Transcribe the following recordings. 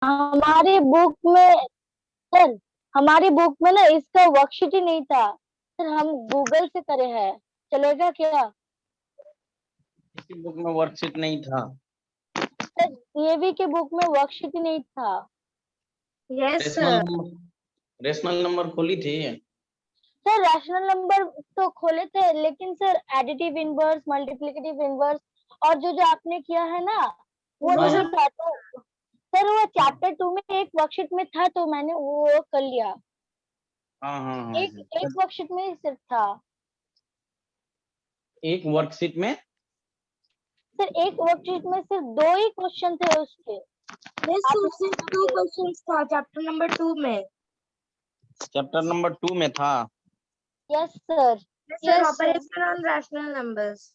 हमारी बुक में सर, हमारी बुक में ना इसका वर्कशीट ही नहीं था सर, हम गूगल से करे हैं, चलेगा क्या? किसी बुक में वर्कशीट नहीं था? सर डीएवी के बुक में वर्कशीट ही नहीं था। Yes rational sir. Number, rational number खोली थी? सर रैशनल नंबर तो खोले थे, लेकिन sir additive inverse, multiplicative inverse और जो जो आपने किया है ना वो हाँ नहीं था, तो सर वो चैप्टर 2 में एक वर्कशीट में था तो मैंने वो कर लिया। हाँ हाँ हाँ एक हाँ। एक वर्कशीट में ही सिर्फ था एक वर्कशीट में? सर, एक वर्कशीट में सिर्फ 2 ही क्वेश्चन थे उसके। यस आप सर, सिर्फ 2 लोग क्वेश्चंस था चैप्टर नंबर 2 में। चैप्टर नंबर 2 में था? Yes sir. Yes sir, operation on rational numbers.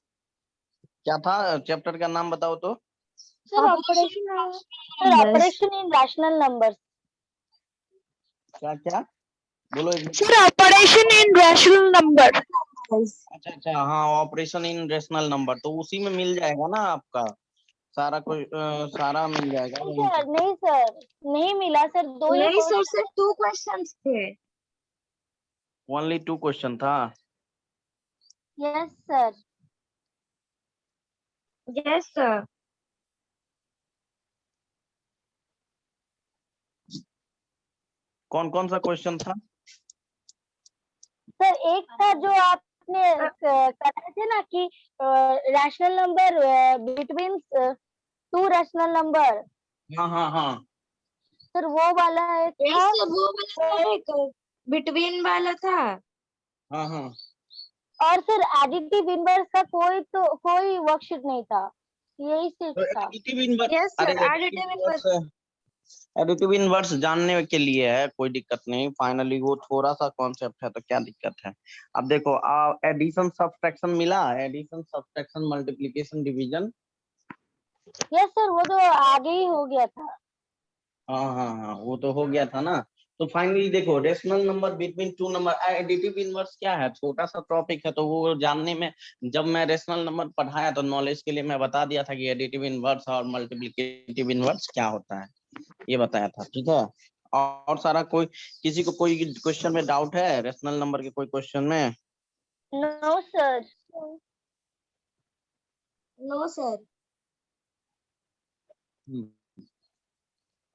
क्या था चैप्टर का नाम बताओ तो? Sir numbers. Operation in rational numbers. क्या क्या बोलो एक बार। Sir operation in rational number. अच्छा अच्छा, हाँ, ऑपरेशन इन रेशनल नंबर, तो उसी में मिल जाएगा ना आपका सारा कोई सारा मिल जाएगा नहीं वहीं पे। सर, नहीं सर, नहीं मिला सर, 2 ही नहीं सर, क्वेश्चन। सिर्फ 2 क्वेश्चंस थे। ओनली 2 क्वेश्चन था? Yes sir. Yes sir. कौन कौन सा क्वेश्चन था? सर एक था जो आपने कराए थे ना कि rational number between 2 rational number, हाँ हाँ हाँ सर वो वाला एक यस था। सर, वो वाला था, एक बिटवीन वाला था। हाँ हाँ। और सर एडिटिव इनवर्स का कोई वर्कशीट नहीं था, यही सिर्फ तो था। एडिटिव इनवर्स, यस अरे sir, additive inverse. Additive inverse जानने के लिए है, कोई दिक्कत नहीं, फाइनली वो थोड़ा सा कॉन्सेप्ट है तो क्या दिक्कत है। अब देखो, एडिशन सब्ट्रैक्शन मिला, addition subtraction multiplication division. Yes sir, वो तो आगे ही हो गया था। हाँ हाँ हाँ, वो तो हो गया था ना। तो फाइनली देखो, rational number between two number, additive inverse क्या है, छोटा सा टॉपिक है, तो वो जानने में, जब मैं रेशनल नंबर पढ़ाया तो नॉलेज के लिए मैं बता दिया था कि एडिटिव इनवर्स और मल्टीप्लिकेटिव इनवर्स क्या होता है, ये बताया था, ठीक है। और सारा कोई, किसी को कोई क्वेश्चन में डाउट है रेशनल नंबर के, कोई क्वेश्चन में? No sir. No sir.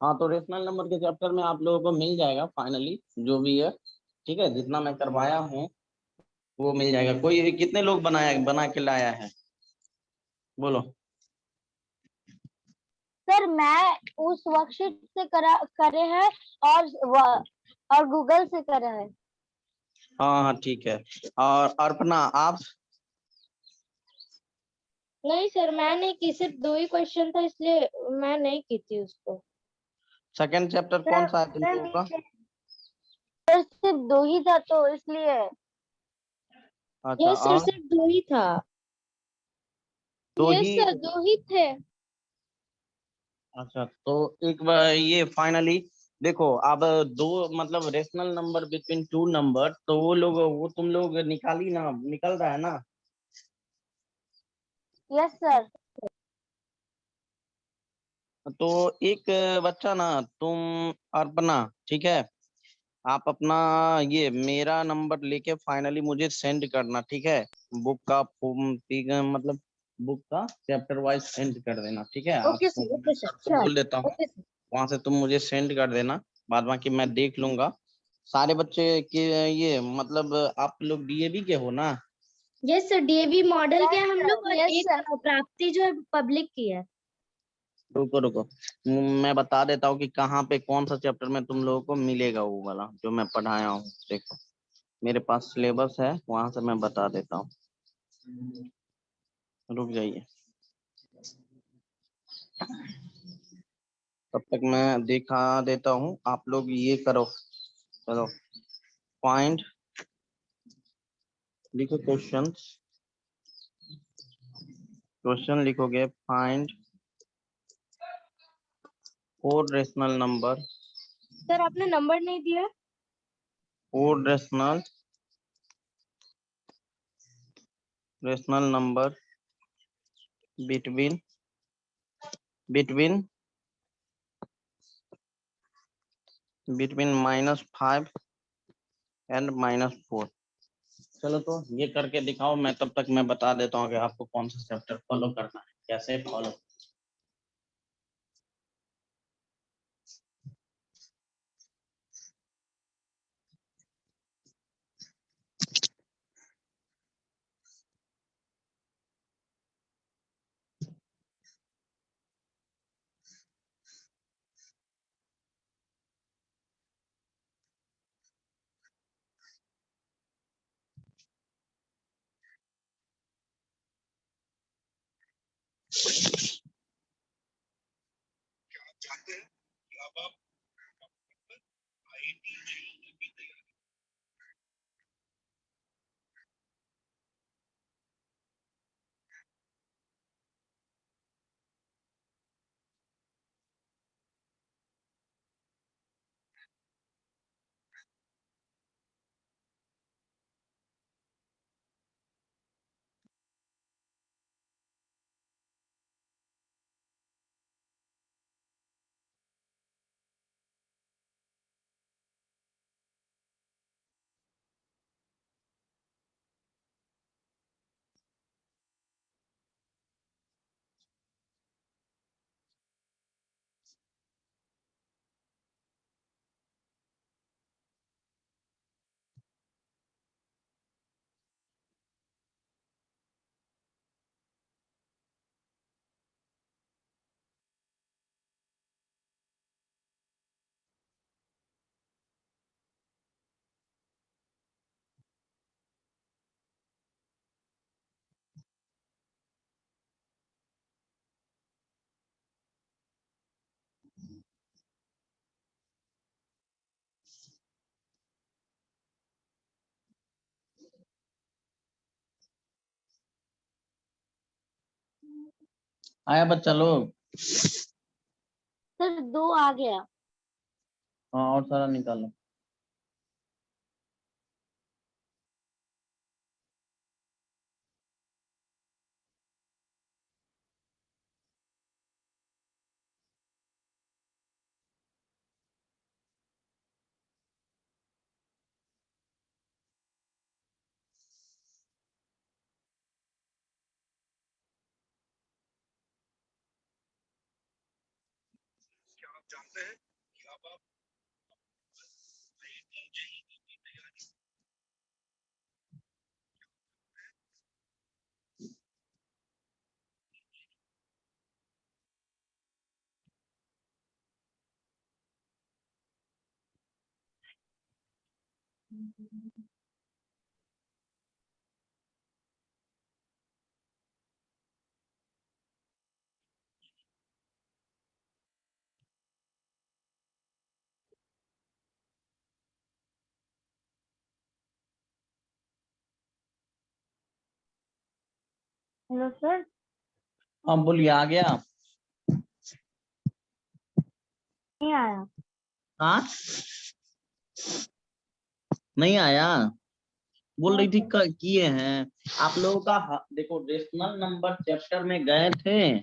हाँ, तो रेशनल नंबर के चैप्टर में आप लोगों को मिल जाएगा फाइनली जो भी है, ठीक है, जितना मैं करवाया हूँ वो मिल जाएगा। कोई कितने लोग बना के लाया है, बोलो। सर मैं उस वर्कशीट से करे हैं और गूगल से करे हैं। हाँ हाँ ठीक है। और अर्पणा, आप? नहीं सर, मैं नहीं की, सिर्फ 2 ही क्वेश्चन था, इसलिए मैं नहीं की थी उसको। सेकंड चैप्टर कौन सा है तुम लोगों का? सर सिर्फ 2 ही था तो इसलिए। अच्छा, यस सर, और सिर्फ 2 ही था। दो यस ही? सर, 2 ही थे। अच्छा, तो एक बार ये फाइनली देखो, अब दो मतलब rational number between two number, तो वो तुम लोग निकाली ना, निकल रहा है ना? Yes sir. तो एक बच्चा ना, तुम, अर्पणा, ठीक है, आप अपना ये मेरा नंबर लेके फाइनली मुझे सेंड करना, ठीक है। बुक का मतलब बुक का चैप्टर वाइज सेंड कर देना, ठीक है। ओके आपको सर, मैं ओके सर, सर को श्योर। बोल देता हूँ, ओके सर। वहां से तुम मुझे सेंड कर देना, बाद बाकी मैं देख लूंगा। सारे बच्चे के ये मतलब आप लोग डीएवी के हो ना? यस सर, डीएवी मॉडल के हम लोग, और यस एक सर। प्राप्ति जो है पब्लिक की है। रुको रुको, मैं बता देता हूँ कि कहाँ पे कौन सा चैप्टर में तुम लोगों को मिलेगा वो वाला जो मैं पढ़ाया हूँ। देखो, मेरे पास सिलेबस है, वहां से मैं बता देता हूँ, रुक जाइए, तब तक मैं दिखा देता हूँ, आप लोग ये करो। चलो, फाइंड, लिखो क्वेश्चंस, क्वेश्चन लिखोगे, फाइंड 4 रेशनल नंबर, सर आपने नंबर नहीं दिया। 4 rational number between between between -5 and -4। चलो तो ये करके दिखाओ, मैं तब तक मैं बता देता हूँ कि आपको कौन सा चैप्टर फॉलो करना है, कैसे फॉलो। आया बच्चा लोग? सर 2 आ गया। हाँ, और सारा निकालो। Hello sir. हाँ बोलिए, आ गया? नहीं आया। हाँ, नहीं आया? बोल रही थी किए हैं आप लोगों का। देखो, रेशनल नंबर चैप्टर में गए थे,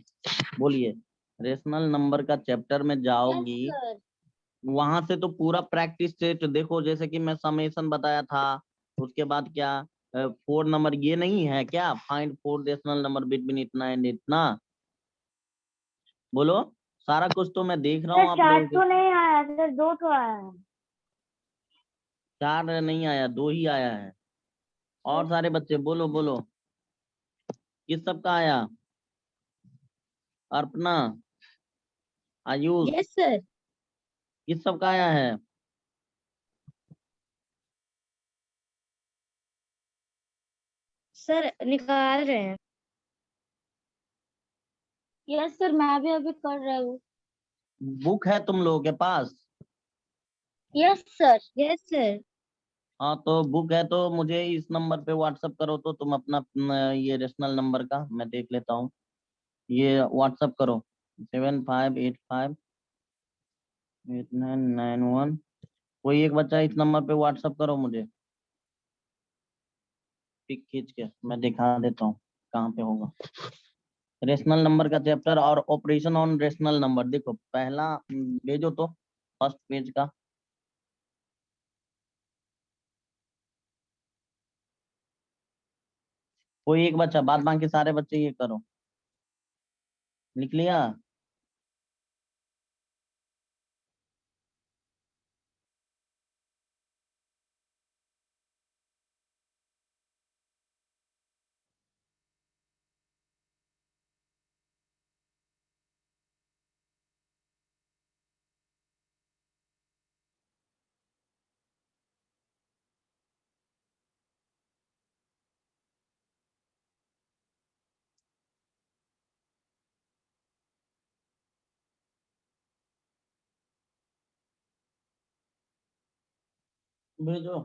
बोलिए। रेशनल नंबर का चैप्टर में यस जाओगी, सर। वहां से तो पूरा प्रैक्टिस सेट देखो, जैसे कि मैं समेशन बताया था। उसके बाद क्या, 4 नंबर ये नहीं है क्या, फाइंड 4 रेशनल नंबर बिटवीन इतना एंड इतना। बोलो, सारा कुछ तो मैं देख रहा सर हूँ आप 4 लोगों के। तो नहीं आया सर, 2 तो आया है। 4 नहीं आया, 2 ही आया है। और सारे बच्चे बोलो बोलो, किस सब का आया? Arpana, Ayush, yes sir. किस सब का आया है? सर निकाल रहे हैं। यस सर, मैं भी अभी कर रहा हूँ। बुक है तुम लोगों के पास? Yes sir. Yes sir. हाँ, तो बुक है तो मुझे इस नंबर पे व्हाट्सअप करो, तो तुम अपना ये रेशनल नंबर का मैं देख लेता हूँ। ये व्हाट्सअप करो, 75858991। कोई एक बच्चा इस नंबर पे व्हाट्सअप करो मुझे, पिक खींच के मैं दिखा देता हूँ कहाँ पे होगा। रेशनल नंबर का चैप्टर और ऑपरेशन ऑन रेशनल नंबर। देखो पहला भेजो तो, फर्स्ट पेज का। कोई एक बच्चा, बाद बाकी सारे बच्चे ये करो। लिख लिया? भेजो।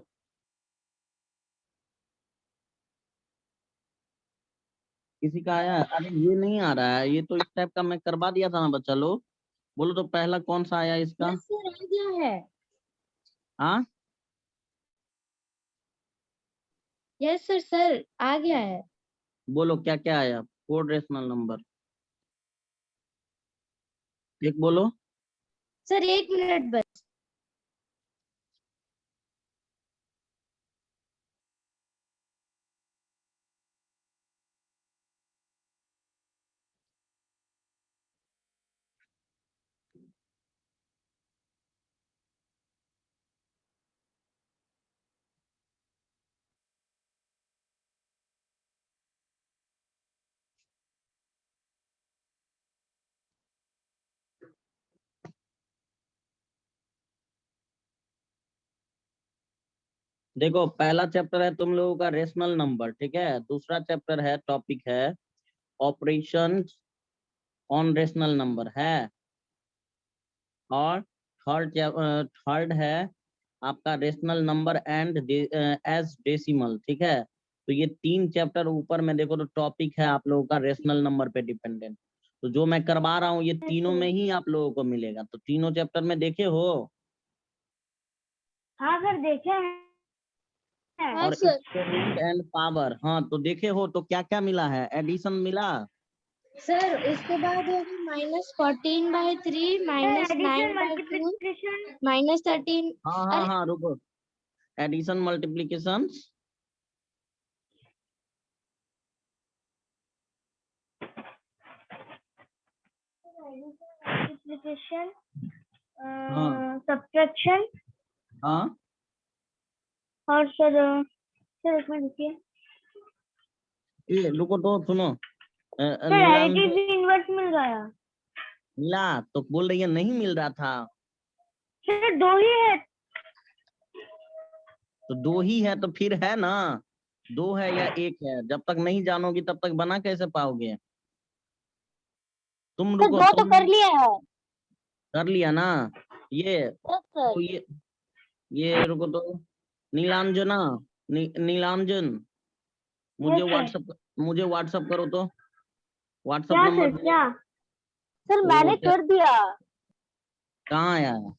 किसी का आया? अरे ये नहीं आ रहा है, ये तो इस टाइप का मैं करवा दिया था ना बच्चा लोग। बोलो तो पहला कौन सा आया इसका? यस सर, आ गया है। हाँ यस सर, सर आ गया है। बोलो क्या क्या आया? 4 रेशनल नंबर। एक बोलो। सर 1 मिनट बस। देखो पहला चैप्टर है तुम लोगों का रेशनल नंबर, ठीक है। दूसरा चैप्टर है, टॉपिक है ऑपरेशन ऑन रेशनल नंबर है। और थर्ड है आपका rational number and as decimal, ठीक है। तो ये 3 चैप्टर ऊपर में देखो तो टॉपिक है आप लोगों का रेशनल नंबर पे डिपेंडेंट। तो जो मैं करवा रहा हूँ ये तीनों में ही आप लोगों को मिलेगा। तो तीनों चैप्टर में देखे हो? हाँ सर देखे हैं। हाँ और सर। एक्सपोनेंट एंड पावर, हाँ तो देखे हो। तो क्या क्या मिला है? एडिशन मिला? सर इसके बाद होगा -14/3, एडिशन -9/2, मल्टीप्लिकेशन -13। हाँ हाँ अरे हाँ रुको। एडिशन मल्टीप्लीकेशन, मल्टीप्लिकेशन हाँ सब्ट्रैक्शन हाँ। और सर एक मिनट रुकिए। ये रुको तो सुनो। सर नीलांजन एडिटिव इन्वर्स मिल गया। मिला तो बोल रही है नहीं मिल रहा था। सर 2 ही है। तो 2 ही है तो फिर है ना, 2 है या 1 है, जब तक नहीं जानोगी तब तक बना कैसे पाओगे? तुम सर रुको 2 तो तुम। कर लिया है। कर लिया ना ये? Yes sir. तो ये रुको तो। नीलांजना, नीलांजन, मुझे यस सर। व्हाट्सअप करो तो। व्हाट्सअप क्या नंबर सर दो। क्या? सर तो मैंने कर दिया। कहाँ आया है?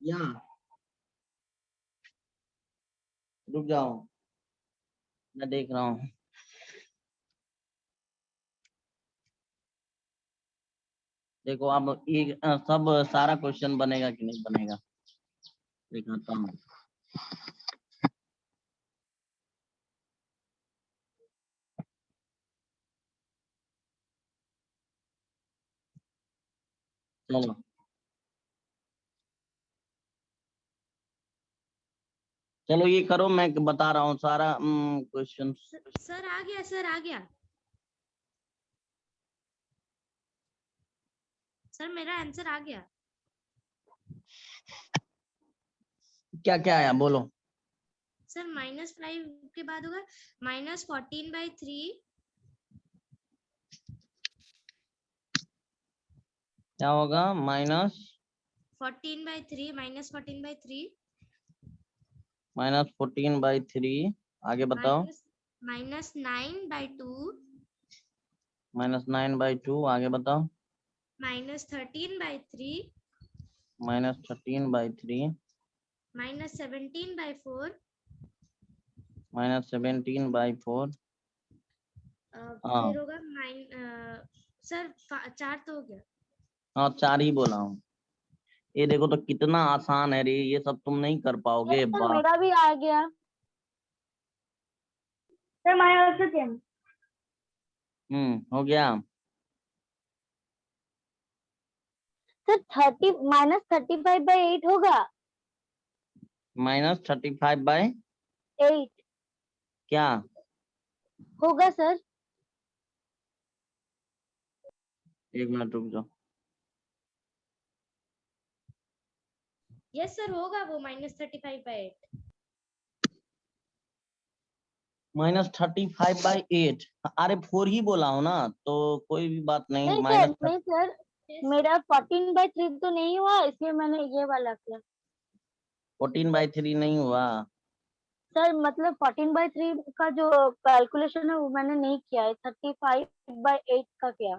यहाँ। रुक जाओ, मैं देख रहा हूँ। देखो अब एक सब सारा क्वेश्चन बनेगा कि नहीं बनेगा, दिखाता हूँ। चलो चलो ये करो, मैं बता रहा हूँ सारा क्वेश्चन। सर आ गया, सर आ गया। सर मेरा आंसर आ गया। क्या क्या आया बोलो? सर -5 के बाद होगा -14/3, क्या होगा? माइनस -14/3, -14/3। आगे बताओ। -9/2, -9/2। आगे बताओ। -13/3, -13/3। -17/4। -17/4। हाँ फिर होगा सर 4 तो हो गया। हाँ 4 ही बोला हूँ। ये देखो तो कितना आसान है रे, ये सब तुम नहीं कर यस पाओगे सर बाप। मेरा भी आ गया। Sir mine also came. हो गया। सर 30 minus 35/8 होगा। -35/8 8 क्या? होगा सर। एक मिनट रुक जाओ। यस सर होगा वो -35/8। -35/8 अरे 4 ही बोला हूँ ना, तो कोई भी बात नहीं। नहीं सर, नहीं सर, मेरा 14/3 तो नहीं हुआ, इसलिए मैंने ये वाला किया। 14/3 नहीं हुआ। सर मतलब 14/3 का जो कैलकुलेशन है वो मैंने नहीं किया है, 35/8 का किया।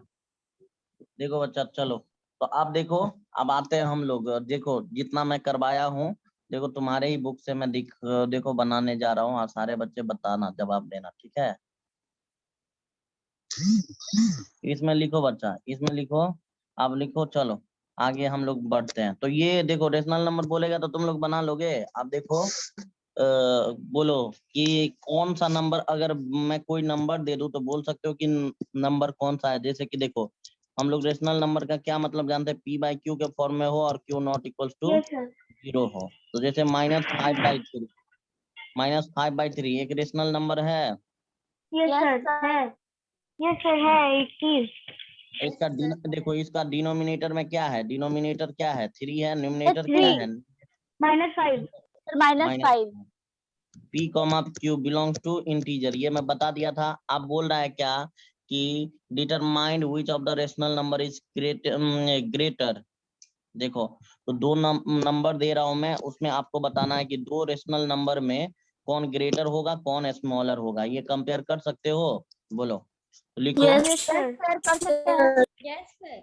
देखो बच्चा, चलो तो आप देखो, अब आते हैं हम लोग। देखो जितना मैं करवाया हूँ, देखो तुम्हारे ही बुक से मैं देखो बनाने जा रहा हूँ, और सारे बच्चे बताना, जवाब देना, ठीक है? इसमें लिखो बच्चा, इसमें लिखो, अब लिखो। चलो आगे हम लोग बढ़ते हैं। तो ये देखो रेशनल नंबर बोलेगा तो तुम लोग बना लोगे। अब देखो बोलो कि कौन सा नंबर, अगर मैं कोई नंबर दे दूं तो बोल सकते हो कि नंबर कौन सा है। जैसे कि देखो हम लोग रेशनल नंबर का क्या मतलब जानते हैं, P/Q के फॉर्म में हो और Q not equals to yes sir. 0 हो। तो जैसे -5/3, -5/3 एक रेशनल नंबर है। यस सर है। यस सर है 80। इसका देखो इसका डिनोमिनेटर में क्या है, डिनोमिनेटर क्या है, 3 है, न्यूमरेटर क्या 3 है -5 sir, -5। P, Q belongs to integer, ये मैं बता दिया था। आप बोल रहा है क्या कि determine which of the rational number is greater. देखो तो दो नंबर दे रहा हूं मैं, उसमें आपको बताना है कि दो रेशनल नंबर में कौन ग्रेटर होगा, कौन स्मॉलर होगा। ये कंपेयर कर सकते हो, बोलो तो लिखो। यस सर कर सकते हैं। Yes sir.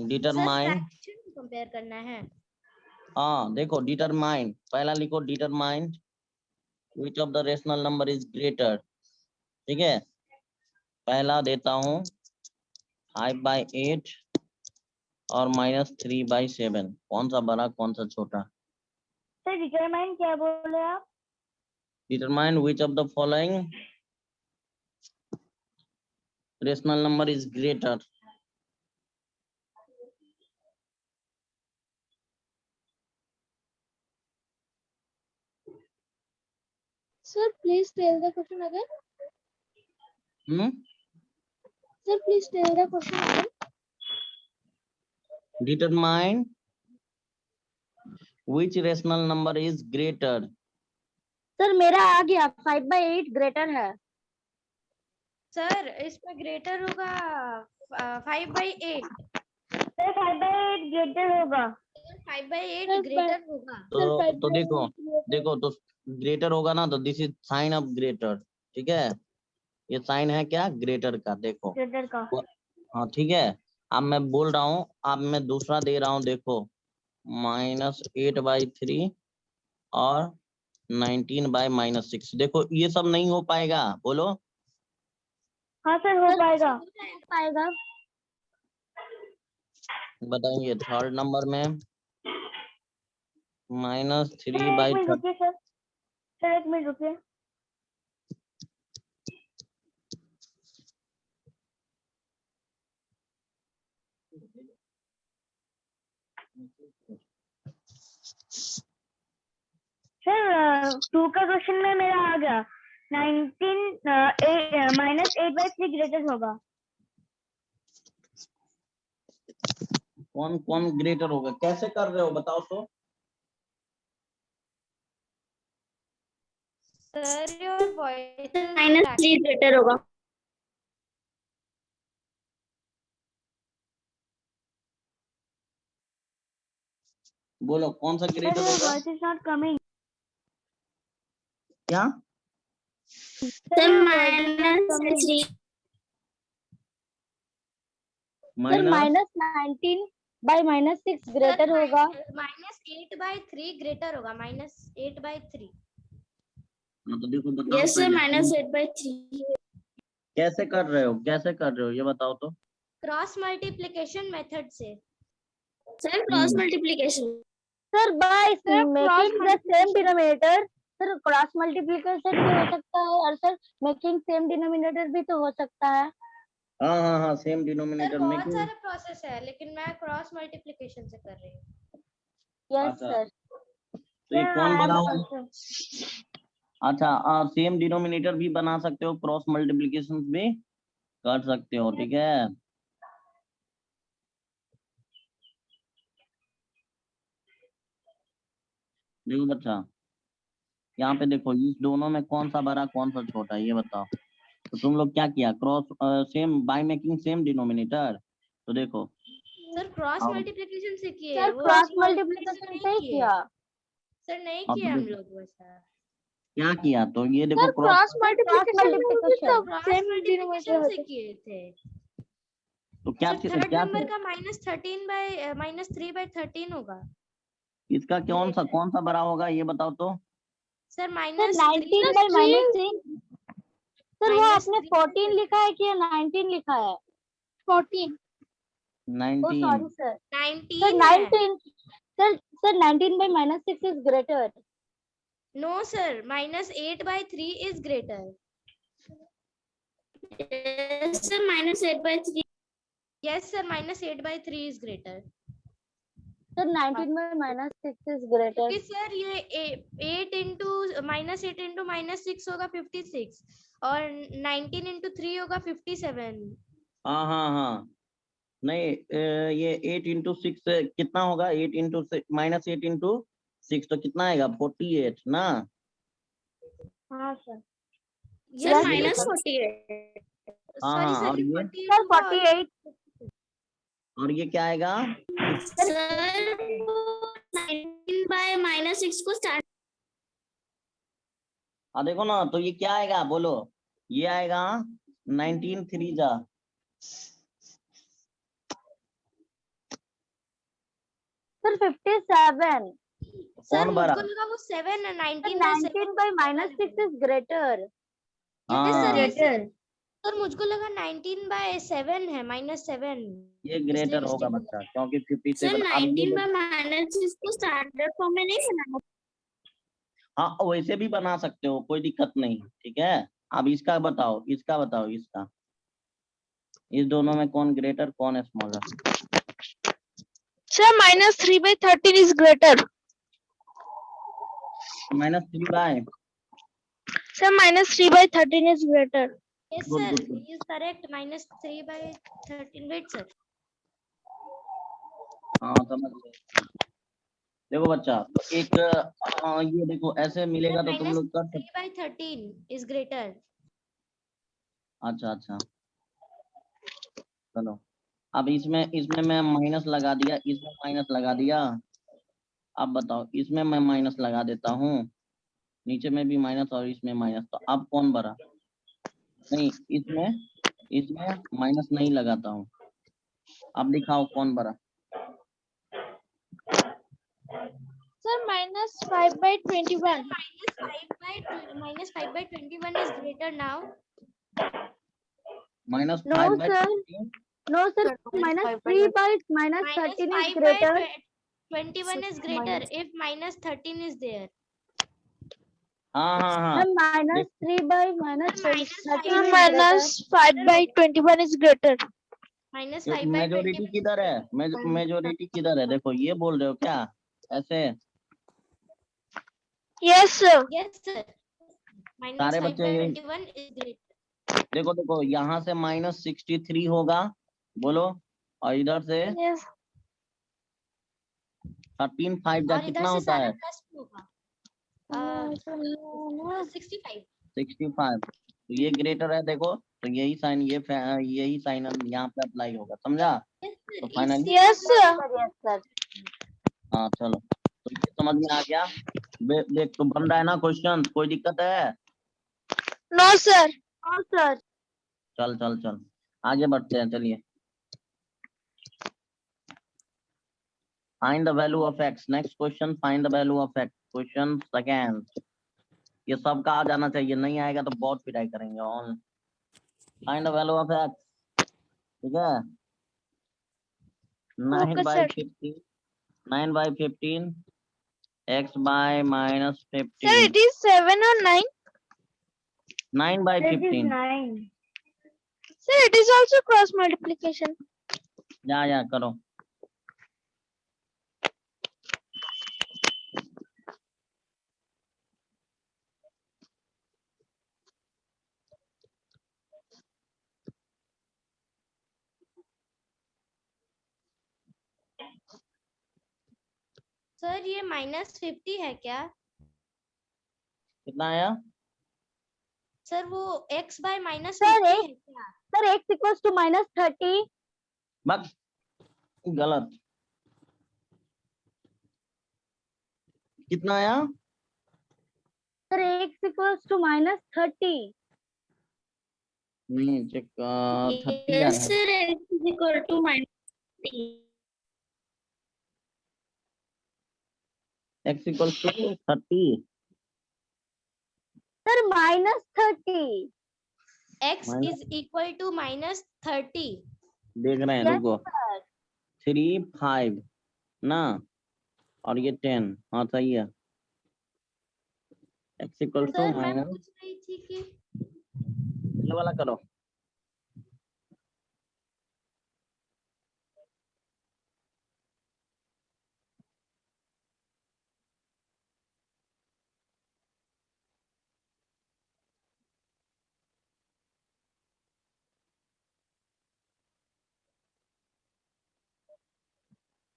Determine, fraction compare करना है। हाँ देखो डिटरमाइन, पहला लिखो determine which of the rational number is greater, ठीक है? पहला देता हूँ 5/8 और -3/7, कौन सा बड़ा कौन सा छोटा? सर डिटरमाइन क्या बोले आप? Determine which of the following rational number is greater. Sir, please tell the question again. Sir, please tell the question again. Determine which rational number is greater. Sir मेरा आ गया 5/8 ग्रेटर है। Sir इसमें greater होगा 5/8। Sir 5/8 greater होगा। 5/8 greater होगा। तो देखो तो ग्रेटर होगा ना, तो this is sine of greater, ठीक है? ये साइन है क्या, ग्रेटर का, देखो ग्रेटर का। हाँ ठीक है। अब मैं बोल रहा हूँ, अब मैं दूसरा दे रहा हूँ, देखो -8/3 और 19/-6। देखो ये सब नहीं हो पाएगा, बोलो। हाँ सर हो पाएगा। पाएगा। बताएंगे थर्ड नंबर में सर एक मिनट -3/30। रुकिए सर। सर एक मिनट रुकिए। सर 2 का क्वेश्चन में मेरा आ गया -8/3 ग्रेटर होगा। कौन कौन ग्रेटर होगा, कैसे कर रहे हो बताओ तो? सर योर वॉइस -3 ग्रेटर होगा। बोलो कौन सा ग्रेटर सर होगा? Voice is not coming. क्या? सर -3। सर -19/-6 ग्रेटर होगा। -8/3 ग्रेटर होगा, -8/3। हाँ तो देखो बताओ यस सर पहले -8/3। कैसे कर रहे हो, कैसे कर रहे हो ये बताओ तो? क्रॉस मल्टीप्लिकेशन मेथड से। Sir cross multiplication. Sir by making the same denominator sir cross multiplication भी हो सकता है और सर मेकिंग सेम डिनोमिनेटर भी तो हो सकता है। हाँ हाँ हाँ, सेम सर डिनोमिनेटर बहुत मेकिंग। सारे प्रोसेस है, लेकिन मैं क्रॉस मल्टीप्लिकेशन से कर रही हूँ। यस अच्छा, सर। तो ये कौन बना होगा? अच्छा, सेम डिनोमिनेटर भी बना सकते हो, क्रॉस मल्टीप्लिकेशन भी कर सकते हो, ठीक है। देखो बच्चा, यहाँ पे देखो, इस दोनों में कौन सा बड़ा कौन सा छोटा है, ये बताओ। तो तुम लोग क्या किया, cross same by making same denominator. तो देखो सर क्रॉस अब मल्टीप्लिकेशन से किए, सर वो क्रॉस small मल्टीप्लिकेशन नहीं से ही किए। किया। सर नहीं अब किए हम देखो लोग वैसा। क्या किया, तो ये देखो sir cross cross multiplication cross multiplication से किए थे। तो क्या सर थर्ड क्या नंबर का -3/13 होगा। इसका कौन सा बड़ा होगा, ये बताओ तो। Sir sir 19 bye -3। सर वो आपने 14 लिखा है कि 19 लिखा है? 14। ओ 19। Sorry sir. सर 19 है। 19 sir 19 by -6 is greater. No sir, -8/3 is greater. Yes, sir, -8/3. Yes sir, -8/3 is greater. Sir 19 by -6 is greater. क्योंकि सर ये 8 इंटू -6 होगा 56 और 19 इंटू 3 होगा 57। हाँ हाँ हाँ, नहीं ये 8 इंटू 6 कितना होगा, 8 इंटू -8 इंटू 6 तो कितना आएगा, 48 ना। हाँ सर। Sir, Yes, ये देखो, -48. हाँ सॉरी हाँ, सर, और ये ये 48 सर होगा और 48। और ये क्या आएगा, Sir, 19 by -6 को start. देखो ना, तो ये क्या आएगा बोलो, ये आएगा 19 3 जा। सर 57। सर कौन बड़ा, मुझको लगा वो 7 है। Sir 19/7 19 by -6 is greater. Yes sir, हाँ यस सर। सर मुझको लगा 19/7 है, -7। ये इसलिए ग्रेटर होगा मिस्टेक हो बच्चा, गया। क्योंकि Sir, 57। अब ये 19 by -6 को स्टैंडर्ड फॉर्म में नहीं बनाना। हाँ, वैसे भी बना सकते हो, कोई दिक्कत नहीं, ठीक है। अब इसका बताओ, इसका बताओ, इसका, इस दोनों में कौन ग्रेटर कौन smaller. Sir -3/13 is greater. -3 by, Sir -3/13 is greater. Yes good sir, good good. He is correct. -3/13। Wait sir. हाँ समझ गए। देखो बच्चा, तो एक ये देखो ऐसे मिलेगा तो तुम लोग कर सकते। -3/13 is greater. अच्छा अच्छा, चलो। अब इसमें मैं माइनस लगा दिया, इसमें माइनस लगा दिया। अब बताओ, इसमें मैं माइनस लगा देता हूँ, नीचे में भी माइनस और इसमें माइनस, तो अब कौन बड़ा, नहीं इसमें माइनस नहीं लगाता हूँ। अब दिखाओ कौन बड़ा। Sir -5/21. -5/21 is greater now. -5 by sir. No sir. -3 by -13 is greater. -5/21 is greater if -13 is there. हाँ हाँ हाँ, Sir -3 by -13 is -5/21 -5/21 is greater. -5/21 majority किधर है, मेजोरिटी किधर है, देखो ये बोल रहे हो क्या ऐसे। Yes sir. yes sir. सारे बच्चे यही, -5/21 is greater. देखो देखो यहाँ से -63 होगा, बोलो, और इधर से Yes. 13 5 जा और इधर कितना से होता सारा है, प्लस होगा। 65। 65। तो ये ग्रेटर है, देखो, तो यही साइन यही साइन यहाँ पे अप्लाई होगा, समझा। तो finally Yes sir. Yes sir. हाँ चलो, तो ये समझ में आ गया। देख तो बन रहा है ना क्वेश्चन, कोई दिक्कत है। No sir. No sir. चल चल चल, आगे बढ़ते हैं, चलिए। Find the value of x. Next question, find the value of x. Question second. ये सबका आ जाना चाहिए, नहीं आएगा तो बहुत पिटाई करेंगे। On find the value of x, ठीक है। 9 Okay, by sir. 15, 9 by 15 x by minus Sir, 15. it is 7 or 9? 9 by It is 15. 9. Sir, it is also cross multiplication. या करो. सर ये -50 है क्या? कितना आया? सर वो x by Sir, -50 है क्या? Sir, x equals to -30. बस गलत. कितना आया? Sir, x equals to -30. नहीं चेक 30 आ Yes, रहा है. sir. X is equal to -30. x equals to 30. Sir, -30. x is equal to -30. देख रहे हैं. Yes, रुको. sir. 3 5 ना और ये 10. हाँ सही है. x equals to सर मैं minus पूछ रही थी कि ये वाला करो.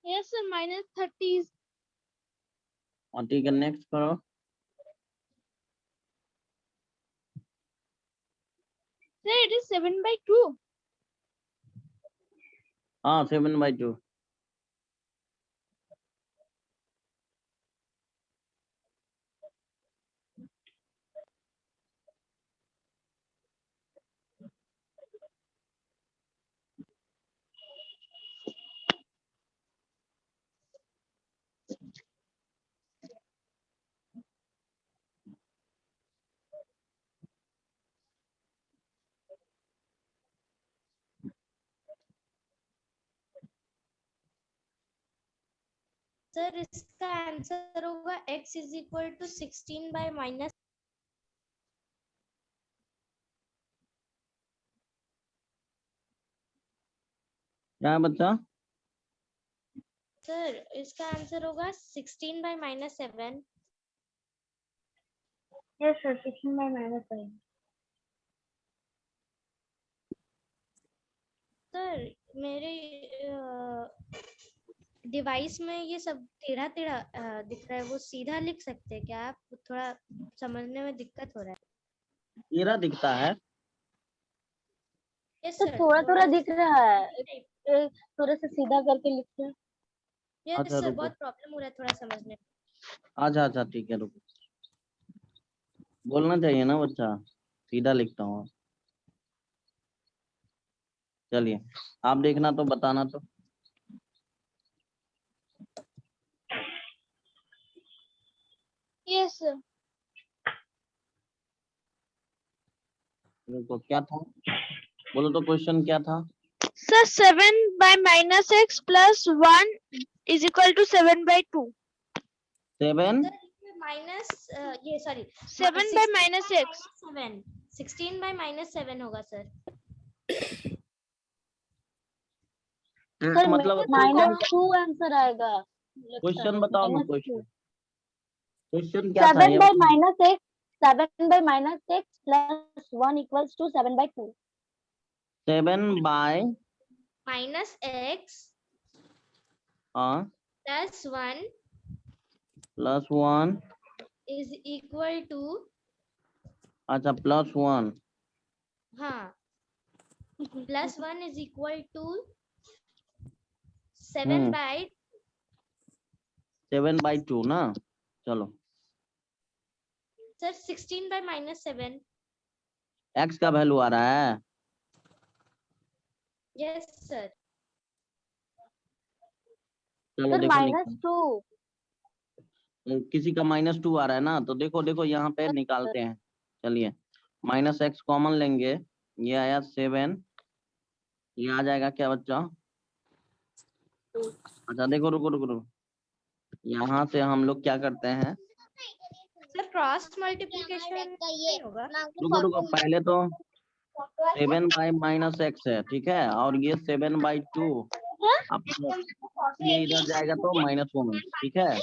yes sir -30 is और ठीक है नेक्स्ट करो. sir it is 7/2. हाँ 7/2. सर इसका आंसर होगा x is equal to 16 by minus. क्या है बच्चा? सर इसका आंसर होगा 16 by -7. Yes, sir. 16 by -7. Sir मेरे डिवाइस में ये सब टेढ़ा टेढ़ा दिख रहा है, वो सीधा लिख सकते हैं क्या आप? थोड़ा समझने में दिक्कत हो रहा है. तेरा दिखता है. यस तो सर थोड़ा थोड़ा दिख रहा है. थोड़ा सा सीधा करके लिखते हैं. यस अच्छा, सर रुको. बहुत प्रॉब्लम हो रहा है थोड़ा समझने में. अच्छा ठीक है रुको. बोलना चाहिए ना बच्चा. सीधा लिखता हूँ. चलिए आप देखना तो बताना तो. Yes sir. रुको क्या था? बोलो तो क्वेश्चन क्या था? Sir 7 by -x plus 1 is equal to 7/2. 7 minus ये सॉरी 7 by -x. 7 16 by -7 होगा सर. सर मतलब -2 आंसर आएगा. क्वेश्चन बताओ ना. -2. क्वेश्चन क्या था? 7 by -x. 7 by -x plus 1 equals to 7/2. 7 by -x हाँ plus 1 plus 1. is equal to अच्छा प्लस 1. हाँ plus 1 is equal to 7 by 7/2 ना. चलो सर 16 by -7. x का वैल्यू आ रहा है. Yes sir. चलो सर देखो निकालो. -2. किसी का -2 आ रहा है ना, तो देखो यहाँ पे निकालते हैं. चलिए -x कॉमन लेंगे. ये आया 7. ये आ जाएगा क्या बच्चा? अच्छा देखो रुको. यहाँ से हम लोग क्या करते हैं, सर क्रॉस मल्टीप्लिकेशन नहीं होगा? रुको रुको, पहले तो 7/-x है, ठीक है, और ये 7/2 आपको ये इधर जाएगा तो -1, ठीक है,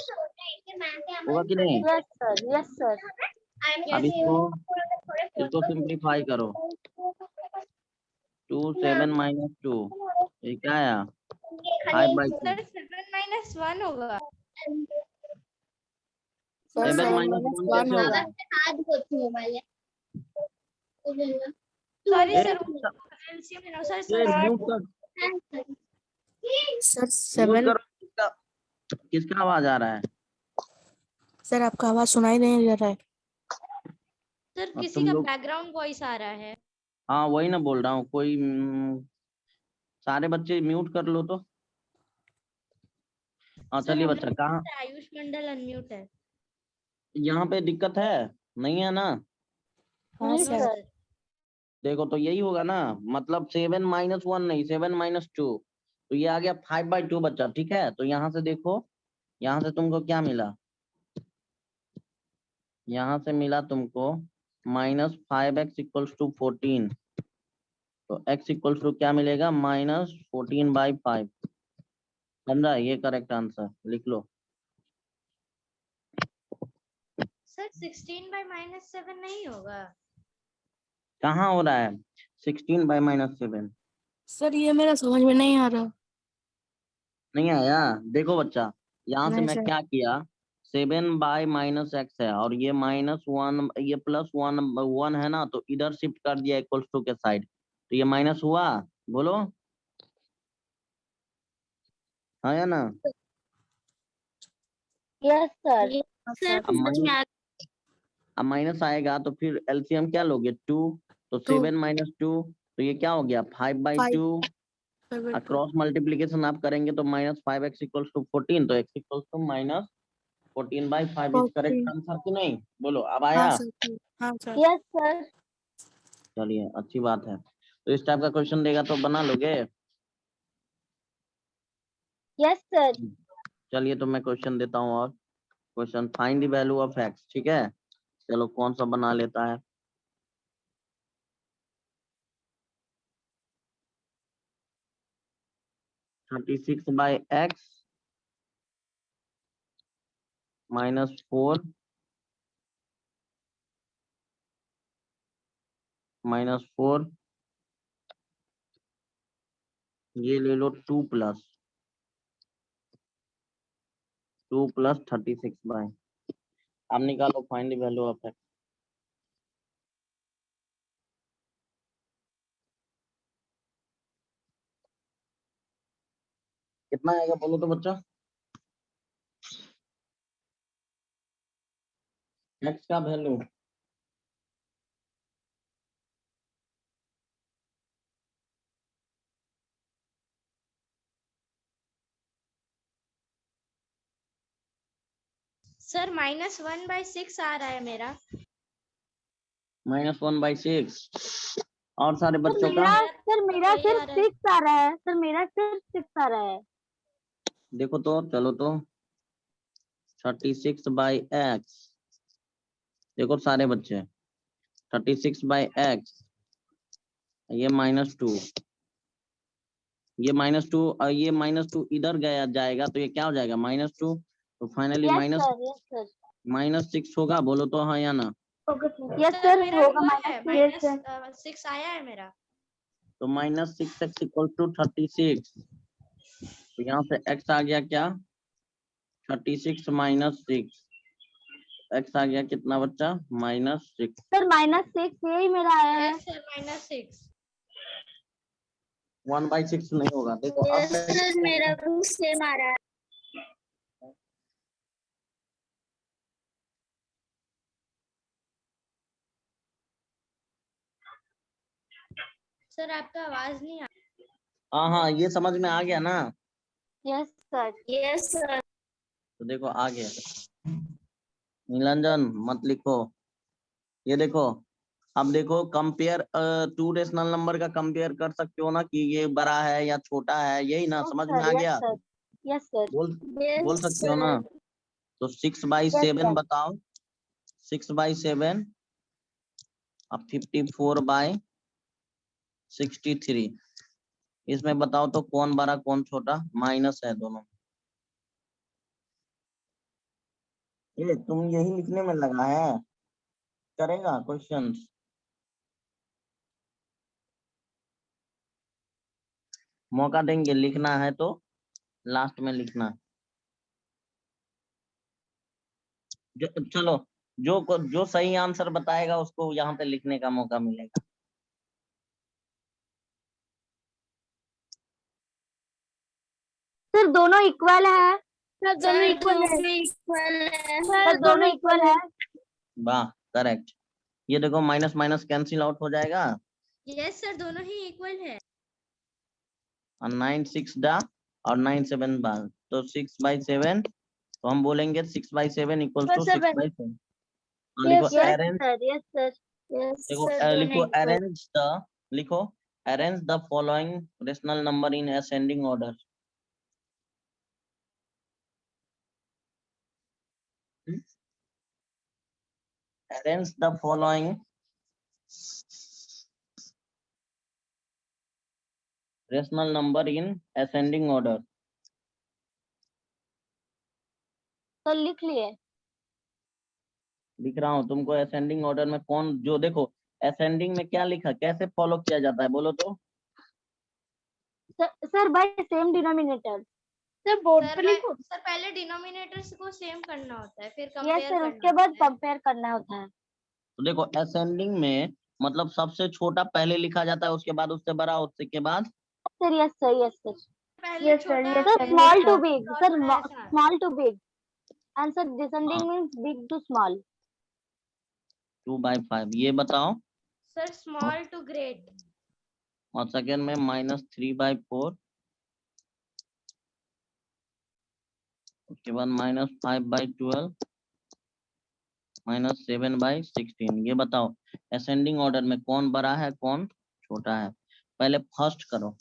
होगा कि नहीं? Yes sir, yes sir. अब इसको सिंप्लीफाई करो, 2 7 - 2, ये क्या आया, 5/2। सर 7 - 1 होगा। 7 - 1 कैसे होगा? सॉरी ए, सर, एलसीएम है ना सर। म्यूट कर, सर म्यूट 7। करो। किसका आवाज आ रहा है? सर आपका आवाज सुनाई नहीं दे रहा है। सर अब किसी तुम का लोग, बैकग्राउंड वॉइस आ रहा है। हाँ वही ना बोल रहा हूँ, कोई सारे बच्चे म्यूट कर लो तो। हाँ सर चलिए हम बच्चा, लोग कहाँ आयुष मंडल अनम्यूट है। यहाँ पे दिक्कत है, नहीं है ना? हाँ नहीं सर। सर। देखो तो यही होगा ना, मतलब 7 - 1 नहीं, 7 - 2, तो ये आ गया 5/2 बच्चा, ठीक है। तो यहाँ से देखो, यहाँ से तुमको क्या मिला, यहाँ से मिला तुमको -5x = 14, तो x = क्या मिलेगा, -14/5, समझा? ये करेक्ट आंसर लिख लो। सर 16/-7 नहीं होगा? कहाँ हो रहा है 16/-7? सर ये मेरा समझ में नहीं आ रहा। नहीं आया? देखो बच्चा, यहाँ से नहीं मैं सर। क्या किया, 7/-x है, और ये -1, ये +1 है ना, तो इधर शिफ्ट कर दिया =2 के साइड, तो ये माइनस हुआ, बोलो हाँ या ना? Yes sir. सर अब समझ में आ माइनस आएगा तो फिर एलसीएम क्या लोगे, 2, तो 7 - 2, तो ये क्या हो गया 5/2, क्रॉस मल्टीप्लीकेशन आप करेंगे तो -5x = 14, तो x = -14/5 इज करेक्ट आंसर कि नहीं? बोलो, अब हाँ आया? सर। हाँ सर। Yes sir. चलिए अच्छी बात है। तो इस टाइप का क्वेश्चन देगा तो बना लोगे? Yes sir. चलिए तो मैं क्वेश्चन देता हूँ, और question find the value of x, ठीक है। चलो कौन सा बना लेता है, (36/x -4 -4), ये ले लो 2 + 36/, अब निकालो find the value of x। कितना आएगा बोलो तो बच्चा, x का वैल्यू? सर -1/6 आ रहा है मेरा। -1/6, और सारे सर बच्चों का? मेरा वही आ सिर्फ रहा है। 6 आ रहा है सर, मेरा सिर्फ 6 आ रहा है। देखो तो, चलो तो 36/x, देखो सारे बच्चे, 36/x, ये -2, ये -2, और ये -2 इधर गया जाएगा, तो ये क्या हो जाएगा -2, तो finally yes sir, yes sir. -6 होगा, बोलो तो हाँ या ना? यस सर, मेरा होगा हुआ है -6। -6 आया है मेरा। तो -6x = 36, तो यहाँ से x आ गया क्या, 36 - 6, x आ गया कितना बच्चा, -6। सर -6 यही मेरा आया है। Yes sir -6। 1/6 नहीं होगा, देखो अब यस सर, मेरा भी सेम आ रहा है। सर आपका आवाज नहीं आ हाँ हाँ, ये समझ में आ गया ना? Yes sir. Yes sir. तो देखो आ गया, नीलांजन मत लिखो, ये देखो, अब देखो कंपेयर, 2 रेशनल नंबर का कंपेयर कर सकते हो ना, कि ये बड़ा है या छोटा है, यही ना, यस समझ में सर, आ यस गया? सर। Yes sir. बोल यस बोल सकते हो ना? सर। तो 6/7 बताओ, 6/7 अब 54/63, इसमें बताओ तो कौन बड़ा कौन छोटा, माइनस है दोनों। ये तुम यही लिखने में लगा है, करेगा क्वेश्चन? मौका देंगे, लिखना है तो लास्ट में लिखना। चलो, जो सही आंसर बताएगा उसको यहाँ पे लिखने का मौका मिलेगा। सर दोनों इक्वल है। सर दोनों इक्वल है। सर दोनों इक्वल है। वाह, करेक्ट। ये देखो माइनस माइनस कैंसिल आउट हो जाएगा, यस सर, दोनों ही इक्वल है। और 9 6 डा और 9 7 बाल, तो 6/7, तो हम बोलेंगे 6/7 इक्वल टू 6/7। लिखो अरेंज, यस सर। देखो लिखो अरेंज द, लिखो arrange the following rational number in ascending order. Arrange the following rational number in ascending order. तो लिख लिए। लिख रहा हूँ तुमको, असेंडिंग ऑर्डर में कौन, जो देखो असेंडिंग में क्या लिखा, कैसे फॉलो किया जाता है बोलो तो। Sir by same denominator. Sir board पे लिखो। सर पहले डिनोमिनेटर्स को सेम करना होता है, फिर यस कंपेयर सर, करना उसके बाद होता है। कंपेयर करना होता है। तो देखो असेंडिंग में मतलब सबसे छोटा पहले लिखा जाता है, उसके बाद उससे बड़ा, उससे के बाद। Sir yes sir, yes sir. पहले छोटा, सर फिर स्मॉल टू बड़ा, बिग, और सर बड़ा, ऐसा। Small to big, and sir हाँ, descending means big to small. 2/5 ये बताओ, सर स्मॉल टू ग्रेट। और सेकेंड में -3/4, उसके बाद -5/12, -7/16। ये बताओ असेंडिंग ऑर्डर में कौन बड़ा है कौन छोटा है, पहले फर्स्ट करो।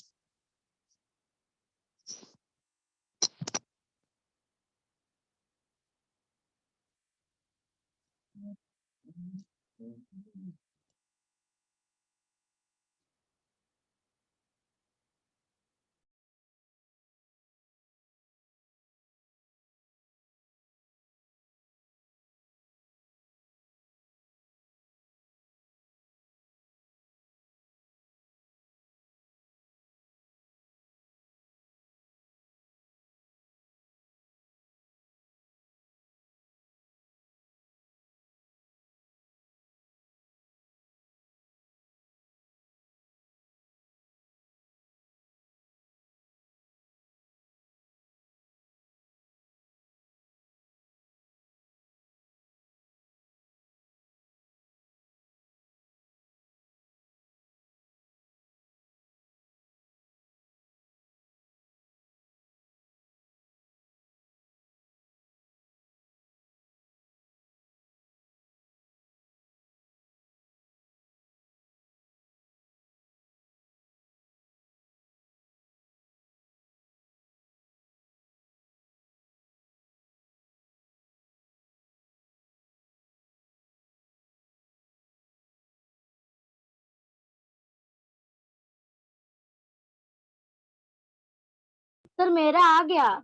सर मेरा आ गया।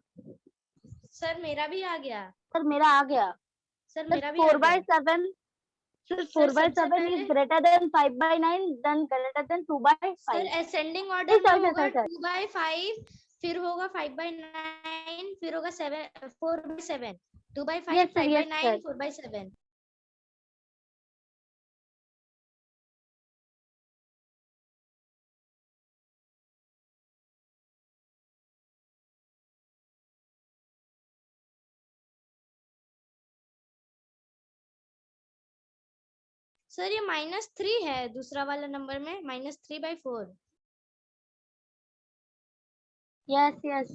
सर मेरा भी आ गया। सर मेरा आ गया। सर सर मेरा भी आ 4/7, sir 4/7 is greater than 5/9 then greater than 2/5। Sir ascending order में सर होगा सर 2/5, फिर होगा 5/9, फिर होगा 4/7, 2/5, yes sir, yes 5/9, sir. 4/7। Sir ये -3 है दूसरा वाला नंबर में, -3/4। Yes yes.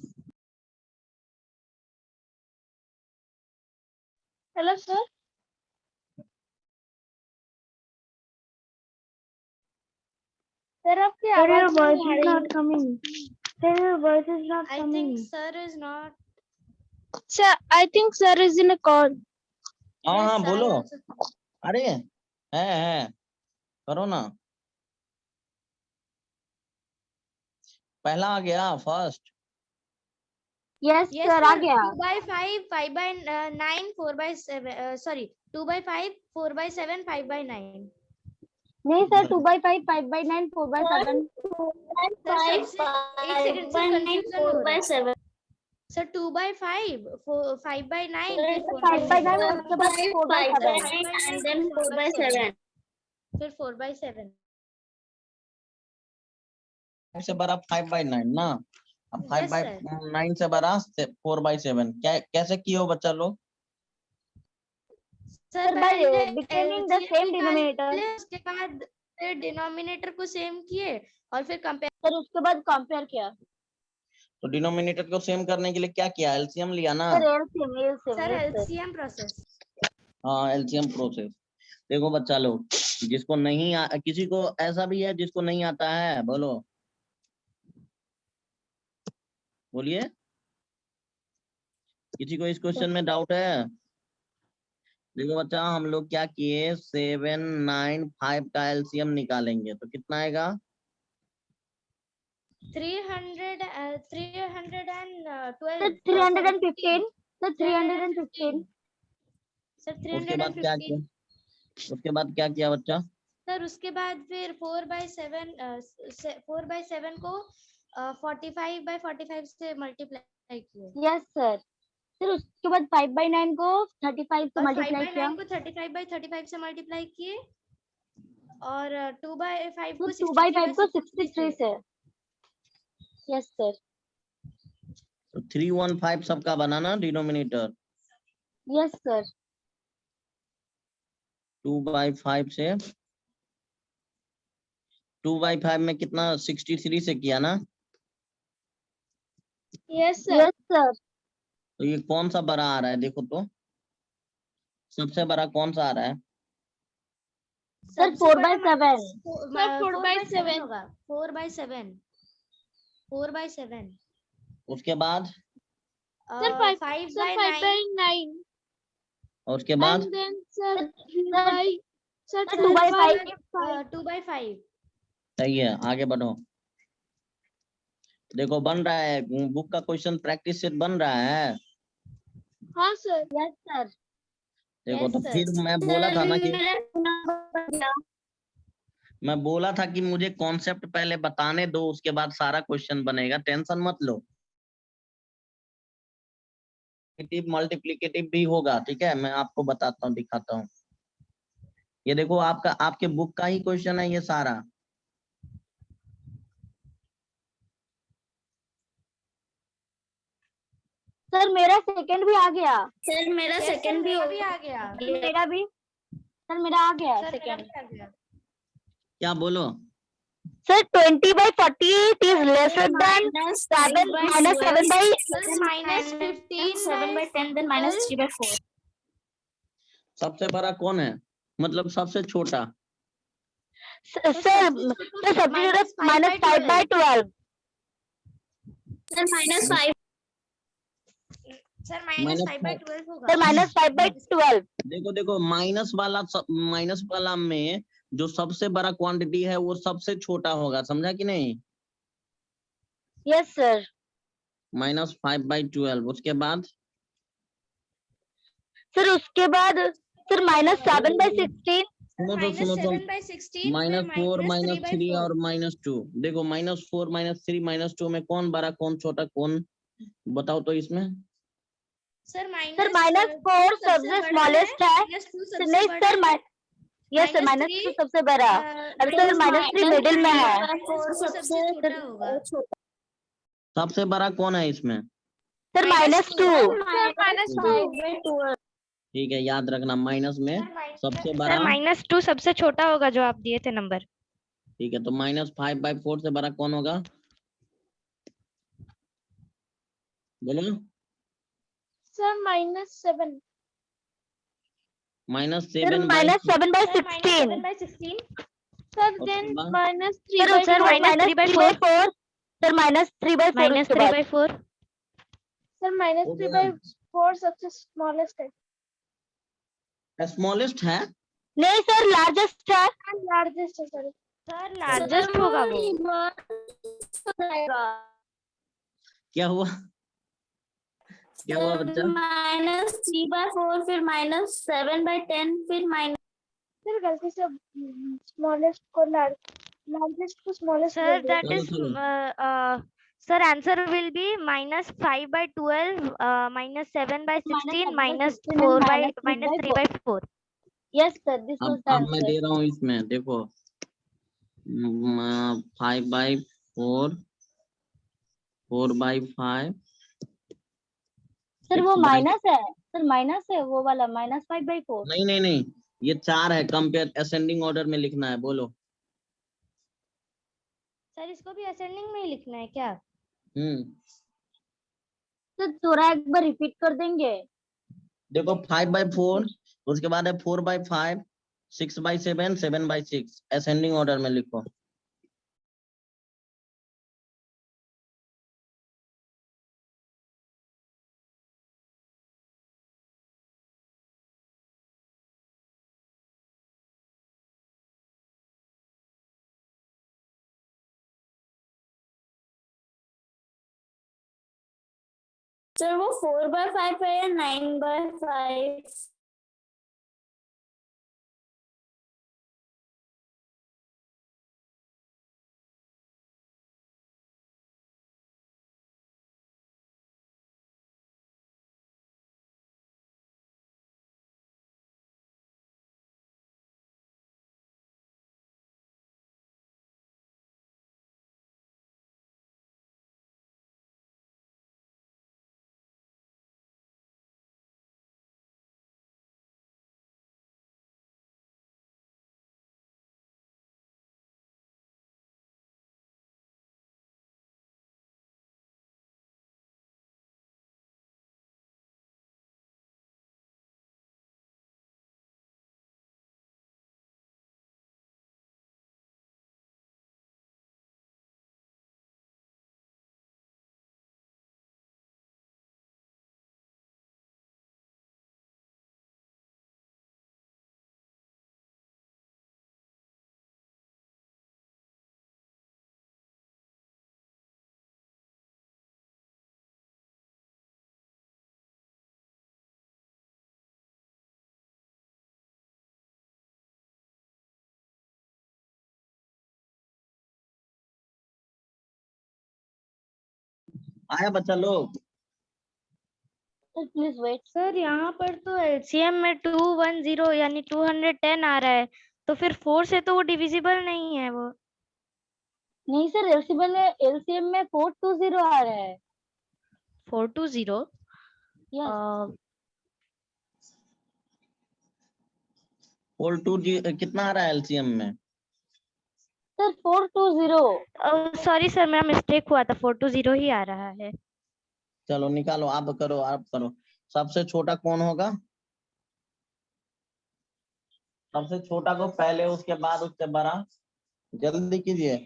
Hello sir. Sir आपकी आवाज नहीं आ रही। Coming. Sir your voice is not I coming. think sir is not Sir, I think sir is in a call. हाँ हाँ Yes, I बोलो। also- अरे है करो ना। पहला आ गया फर्स्ट। यस Yes, सर आ sir. गया। 2 by 5, 5 by 9, 4 by 7. Sorry, 2 by 5, 4 by 7, 5 by 9. नहीं सर 2/5, 5/9, 4/7। सर सबसे एक सेकंड सर कंफ्यूजन हो रहा है 7. सर 2 by 5, 5 by 9, फिर 4 by 5/9 7, उसके बाद 4/7। 5 by 9, And then फिर 4 by 7. फिर 4 by 7. से बड़ा 5/9 ना। अब Yes, 5/9 से बड़ा 4/7 क्या कैसे किए हो बच्चा लोग? सर Sir, by पहले becoming the LCM same निकाले, denominator। उसके बाद फिर डिनोमिनेटर को सेम किए और फिर कंपेयर। सर उसके बाद कंपेयर किया। तो डिनोमिनेटर को सेम करने के लिए क्या किया? एलसीएम लिया ना। Sir LCM sir yes, sir। LCM process. हाँ एलसीएम प्रोसेस। देखो बच्चा लोग जिसको नहीं किसी को ऐसा भी है जिसको नहीं आता है बोलो बोलिए। किसी को इस क्वेश्चन में डाउट है? देखो बच्चा हम लोग क्या किए 7, 9, 5 का एलसीएम निकालेंगे तो कितना आएगा? 312 सर 315। सर 315। सर उसके बाद क्या 315 किया? उसके बाद क्या किया बच्चा? सर उसके बाद फिर 4/7 को 45/45 से मल्टीप्लाई किया यस सर। फिर उसके बाद 5/9 को 35 से और मल्टीप्लाई किया। 5/9 को 35/35 से मल्टीप्लाई किए और 2/5 को फिर 2/5 को 63 63 से। Yes sir. तो 315 सबका बनाना डिनोमिनेटर। Yes sir. 2/5 से 2/5 में कितना 63 से किया ना। Yes, sir. Yes sir. तो ये कौन सा बड़ा आ रहा है देखो तो सबसे बड़ा कौन सा आ रहा है? सर 4/7। Sir, 4/7 होगा 4/7 4/7 उसके बाद Sir, 5 5/9 by 9. और उसके बाद And then sir, Sir, 2 2/5। 2/5 सही है आगे बढ़ो। देखो बन रहा है बुक का क्वेश्चन प्रैक्टिस सेट बन रहा है। हाँ sir. Yes sir. देखो Yes, तो sir. फिर मैं बोला था कि मुझे कॉन्सेप्ट पहले बताने दो उसके बाद सारा क्वेश्चन बनेगा टेंशन मत लो। मल्टीप्लिकेटिव भी होगा ठीक है मैं आपको बताता हूँ दिखाता हूँ। ये देखो आपका आपके बुक का ही क्वेश्चन है ये सारा। सर मेरा सेकंड भी आ गया। Sir, मेरा Yes, sir, second भी मेरा हो भी आ गया मेरा भी। सर मेरा आ गया सर मेरा सेकंड। भी आ गया क्या बोलो? Sir 20/48 is lesser than 7 minus 7 by sir -15 7/10 then minus 3/4. सबसे बड़ा कौन है मतलब सबसे छोटा? Sir substitute -5/12। Sir, -5. Sir Minus -5/12 होगा सर -5/12। देखो देखो माइनस वाला में जो सबसे बड़ा क्वांटिटी है वो सबसे छोटा होगा समझा कि नहीं? Yes sir. -5/12 उसके बाद सर उसके बाद सर -7/16। सुनो तो -7/16 -4 -3 -3/4 और -2 देखो -4 -3 -2 में कौन बड़ा कौन छोटा कौन बताओ तो इसमें। सर -4 सबसे स्मॉलेस्ट है। नहीं सर यस सर -2 सबसे बड़ा और सर -3 मिडिल में है। 4 सबसे छोटा होगा सबसे बड़ा कौन है इसमें? सर -2। -5/12. ठीक है याद रखना माइनस में सबसे बड़ा। -2 सबसे छोटा होगा जो आप दिए थे नंबर। ठीक है तो -5/4 से बड़ा कौन होगा बोलो? Sir, -7. -7/16 -7/16। Sir, और then उसके बाद? -3/4. सर -3/4। सर -3/4 उसके बाद। -3/4 Sir, -3/4. 4 सबसे स्मॉलेस्ट है। स्मॉलेस्ट है? नहीं सर, लार्जेस्ट है। लार्जेस्ट है सर। सर लार्जेस्ट होगा वो। क्या हुआ? क्या हुआ बच्चा? -3/4 फिर -7/10 फिर माइनस। सर गलती से स्मॉलेस्ट को लार्जेस्ट को स्मॉलेस्ट Sir, बोल दिया। that चलो is चलो sir, answer will be -5/12, -7/16, -3/4. Yes sir, this was the अब मैं answer. दे रहा हूँ इसमें, देखो 5/4, 4/5, सर वो 6/, माइनस है, सर माइनस है वो वाला, -5/4। नहीं नहीं नहीं, ये 4 है। कंपेयर असेंडिंग ऑर्डर में लिखना है, बोलो। सर इसको भी असेंडिंग में ही लिखना है क्या? सर थोड़ा एक बार रिपीट कर देंगे? देखो 5/4, उसके बाद है 4/5, 6/7, 7/6, असेंडिंग ऑर्डर में लिखो। सर वो 4/5 है या 9/5? आया बच्चा लोग? Sir please wait. सर यहाँ पर तो एलसीएम में 210 यानी 210 आ रहा है, तो फिर 4 से तो वो डिविजिबल नहीं है वो। नहीं सर, एलसीएम में 420 आ रहा है। 420? यस 4 कितना आ रहा है एलसीएम में? सर 420। सॉरी सर, मेरा मिस्टेक हुआ था, 420 ही आ रहा है। चलो निकालो, आप करो, आप करो। सबसे छोटा कौन होगा? सबसे छोटा को पहले, उसके बाद उससे बड़ा। जल्दी कीजिए।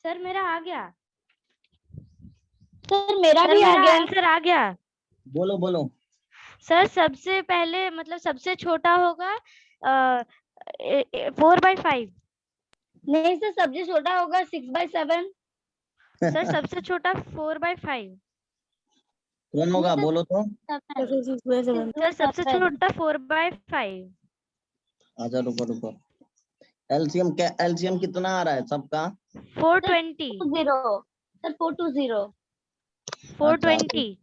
सर मेरा आ गया। सर मेरा सर भी आ मेरा गया। आंसर आ गया। बोलो बोलो। सर सबसे पहले मतलब सबसे छोटा होगा 4/5। नहीं सर, सबसे छोटा होगा 6/7। सर सबसे छोटा 4/5। कौन होगा बोलो तो। 7 सर सबसे 7। छोटा 4/5। अच्छा रुको रुको, एलसीएम क्या, एलसीएम कितना आ रहा है सबका? 420। 0 सर, 420। अच्छा 420।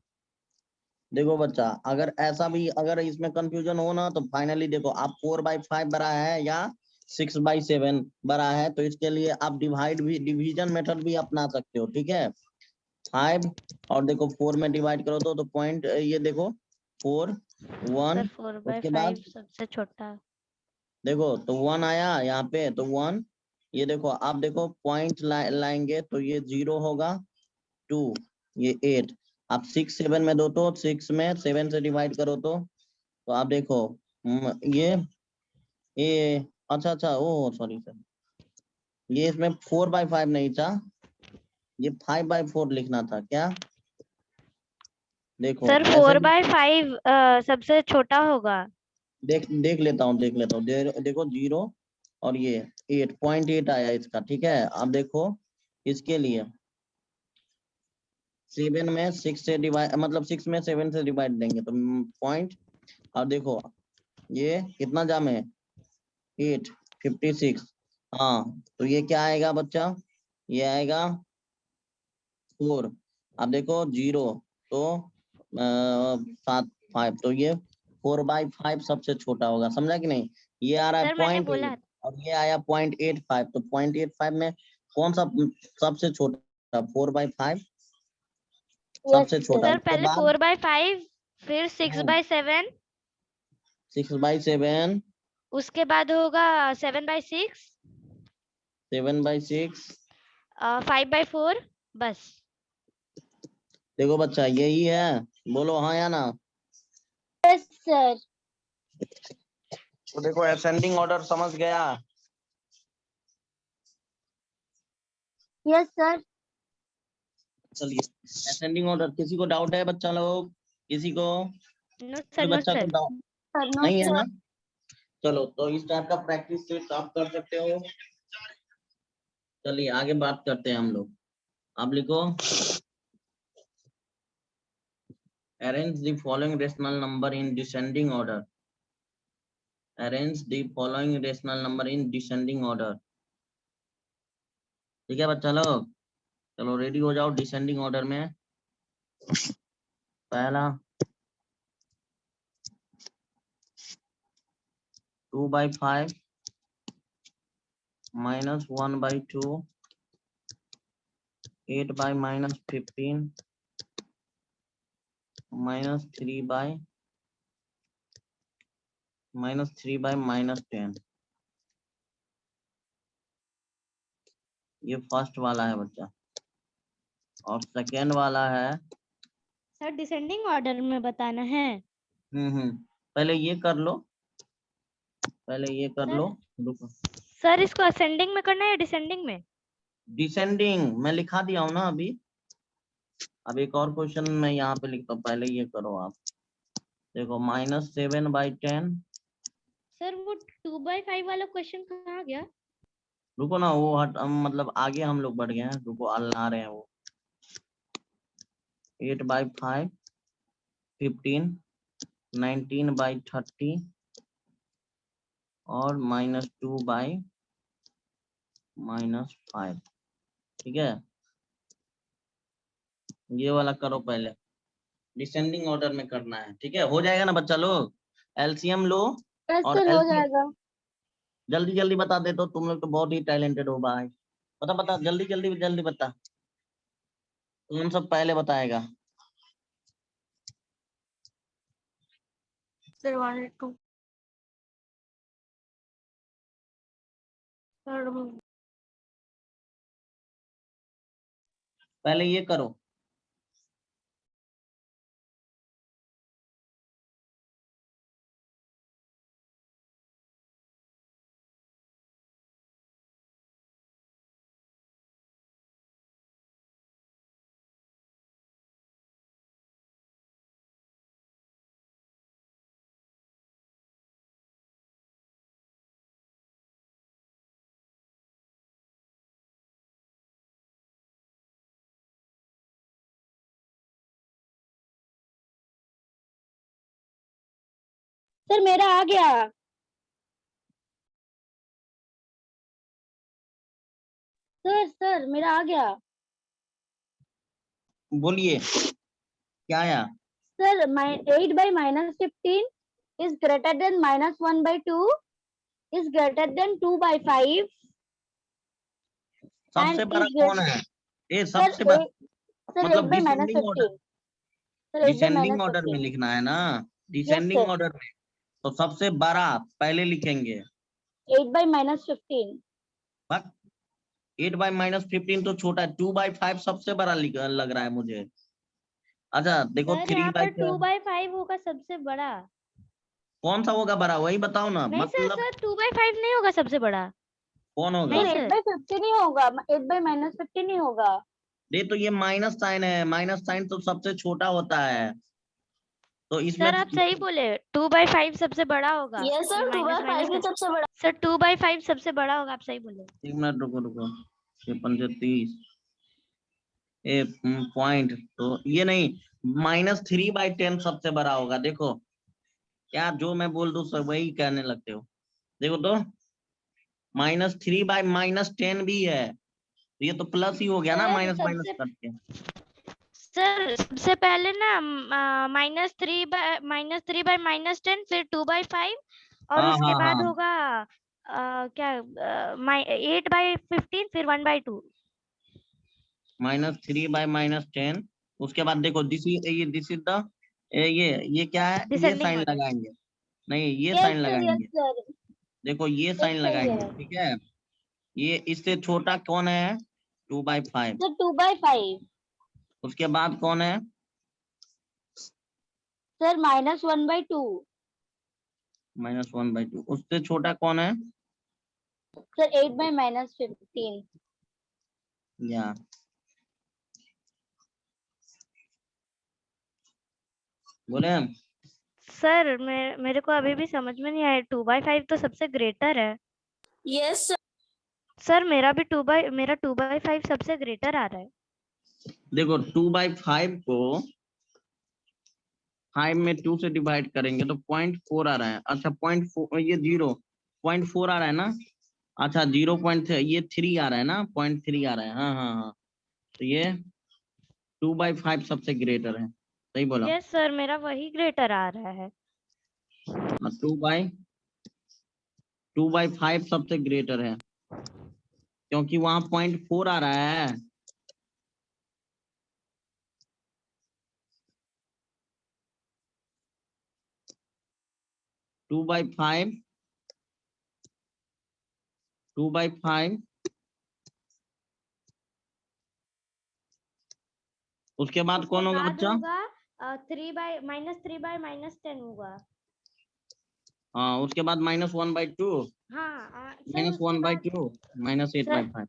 देखो बच्चा, अगर ऐसा भी अगर इसमें कंफ्यूजन हो ना तो फाइनली देखो, आप 4/5 बड़ा है या 6/7 बड़ा है, तो इसके लिए आप डिवीजन मेथड भी अपना सकते हो, ठीक है। 5 और देखो 4 में डिवाइड करो तो पॉइंट ये देखो 4 1, सर उसके 4/5 बाद सबसे छोटा। देखो तो 1 आया यहाँ पे तो 1, ये देखो आप देखो पॉइंट लाएंगे तो ये 0 होगा, 2 ये 8, आप 6 7 में दो तो 6 में 7 से डिवाइड करो तो आप देखो ये अच्छा अच्छा ओ सॉरी सर, ये इसमें 4/5 नहीं था, ये 5/4 लिखना था क्या। देखो सर ऐसे भी 4/5 सबसे छोटा होगा। देख लेता हूँ देखो 0 और ये 8.8 आया इसका, ठीक है। अब देखो इसके लिए 7 में 6 से डिवाइड, मतलब 6 में 7 से डिवाइड देंगे तो पॉइंट, और देखो ये कितना जाम है 8 56, हाँ तो ये क्या आएगा बच्चा, ये आएगा 4। अब देखो 0 तो 5 तो ये 4/5 सबसे छोटा होगा, समझा कि नहीं। ये आ रहा है सर मैंने 0.8 बोला। और ये आया 0.85, तो 0.85 में कौन सा सबसे छोटा, 4/5 सबसे यस छोटा, सर। सर उसके पहले बाद 4/5 फिर 6/7 6/7 उसके बाद होगा 7/6 7/6। 5/4 बस। देखो बच्चा यही है, बोलो हाँ या ना। Yes sir. तो देखो असेंडिंग ऑर्डर समझ गया। Yes sir. चलिए असेंडिंग ऑर्डर, किसी को डाउट है बच्चा लोग, किसी को, नो कोई सर, नो बच्चा को सर। डाउट सर नो नहीं है सर। ना। चलो तो इस टाइप का प्रैक्टिस सेट आप कर सकते हो। चलिए आगे बात करते हैं हम लोग। आप लिखो arrange the following rational number in descending order, arrange the following rational number in descending order। ठीक है बच्चा लोग, चलो रेडी हो जाओ डिसेंडिंग ऑर्डर में। पहला 2/5 minus 1/2, 8/-15 minus 3/-10। ये फर्स्ट वाला है बच्चा, और सेकेंड वाला है सर डिसेंडिंग ऑर्डर में बताना है। पहले ये कर लो, पहले ये कर लो, रुको। सर इसको असेंडिंग में करना है या डिसेंडिंग में? डिसेंडिंग मैं लिखा दिया हूँ ना अभी। अब एक और क्वेश्चन मैं यहाँ पे लिखता हूँ, पहले ये करो आप। देखो -7/10। सर वो 2/5 वाला क्वेश्चन कहाँ गया? रुको ना, वो मतलब आगे हम लोग बढ़ गए हैं, रुको आ रहे हैं वो। 8/5 15 19/30 और -2/-5, ठीक है। ये वाला करो पहले, डिसेंडिंग ऑर्डर में करना है, ठीक है। हो जाएगा ना बच्चा लोग, एलसीएम लो यस और सर, हो एलसीएम जाएगा। जल्दी जल्दी बता दे तो तुम लोग तो बहुत ही टैलेंटेड हो भाई। बता बता जल्दी जल्दी जल्दी बता, कौन सब पहले बताएगा। सर 1 2 सर पहले ये करो। सर मेरा आ गया। सर मेरा आ गया। बोलिए क्या आया? Sir 8 by minus 15 is greater than minus 1 by 2 is greater than 2 by 5 सबसे and बड़ा is कौन है? ये सर सबसे बड़ा सर 8 मतलब by minus descending order, 15 sir 8 by descending minus order में 15 लिखना है ना, yes डिसेंडिंग sir ऑर्डर में। तो सबसे बड़ा पहले लिखेंगे। 8 by minus 15 बट 8/-15 तो छोटा है, 2/5 सबसे बड़ा लग रहा है मुझे। अच्छा देखो सर थ्री यहाँ बाई पर 2/5 होगा सबसे बड़ा। कौन सा होगा बड़ा, वही बताओ ना। नहीं सर, मतलब सर 2/5 नहीं होगा सबसे बड़ा। कौन होगा? नहीं सर 8 सर, by 15 ही होगा, 8 by minus 15 ही होगा। ये तो ये माइनस साइन है, माइनस साइन तो सबसे छोटा होता है, तो इसमें सर आप सही बोले, 2/5 सबसे बड़ा होगा। यस सर, 2/5 माइनस ही सबसे बड़ा। सर 2/5 सबसे बड़ा होगा, आप सही बोले। 1 मिनट रुको रुको, 6×5 ए पॉइंट, तो ये नहीं, -3/10 सबसे बड़ा होगा। देखो क्या जो मैं बोल दूं सब वही कहने लगते हो। देखो तो -3/-10 भी है, तो ये तो प्लस ही हो गया ना, सर माइनस माइनस सबसे करके। सर सबसे पहले ना -3/-10 फिर 2/5 और हाँ उसके हाँ बाद हाँ, होगा क्या 8/15 फिर 1/2। -3/-10। उसके बाद देखो दिस इज द ये क्या है, ये डिसेंडिंग साइन ऑर्डर। लगाएंगे, नहीं ये यस साइन सर यस लगाएंगे। सर देखो ये यस साइन सही लगाएंगे, है ठीक है। ये इससे छोटा कौन है? 2/5। सर 2 by 5 उसके बाद कौन है? Sir -1 by 2 -1/2। उससे छोटा कौन है? सर 8 by minus 15 या बोले हम। सर मेरे को अभी भी समझ में नहीं आया, 2/5 तो सबसे ग्रेटर है। Yes sir. सर मेरा 2/5 सबसे ग्रेटर आ रहा है। देखो 2/5 को 5 में 2 से डिवाइड करेंगे तो 0.4 आ रहा है। अच्छा 0.4, ये 0.4 आ रहा है ना। अच्छा 0.3, ये 3 आ रहा है ना, 0.3 आ रहा है। हाँ हाँ हाँ, तो ये 2/5 सबसे ग्रेटर है, सही बोला। यस सर, मेरा वही ग्रेटर आ रहा है। 2/5 सबसे ग्रेटर है, क्योंकि वहां 0.4 आ रहा है। 2/5 2/5 उसके बाद उसके कौन होगा बाद बच्चा? होगा -3/-10 होगा। हाँ उसके बाद -1/2, हाँ सर उसके बाद -1/2 सर -8/5।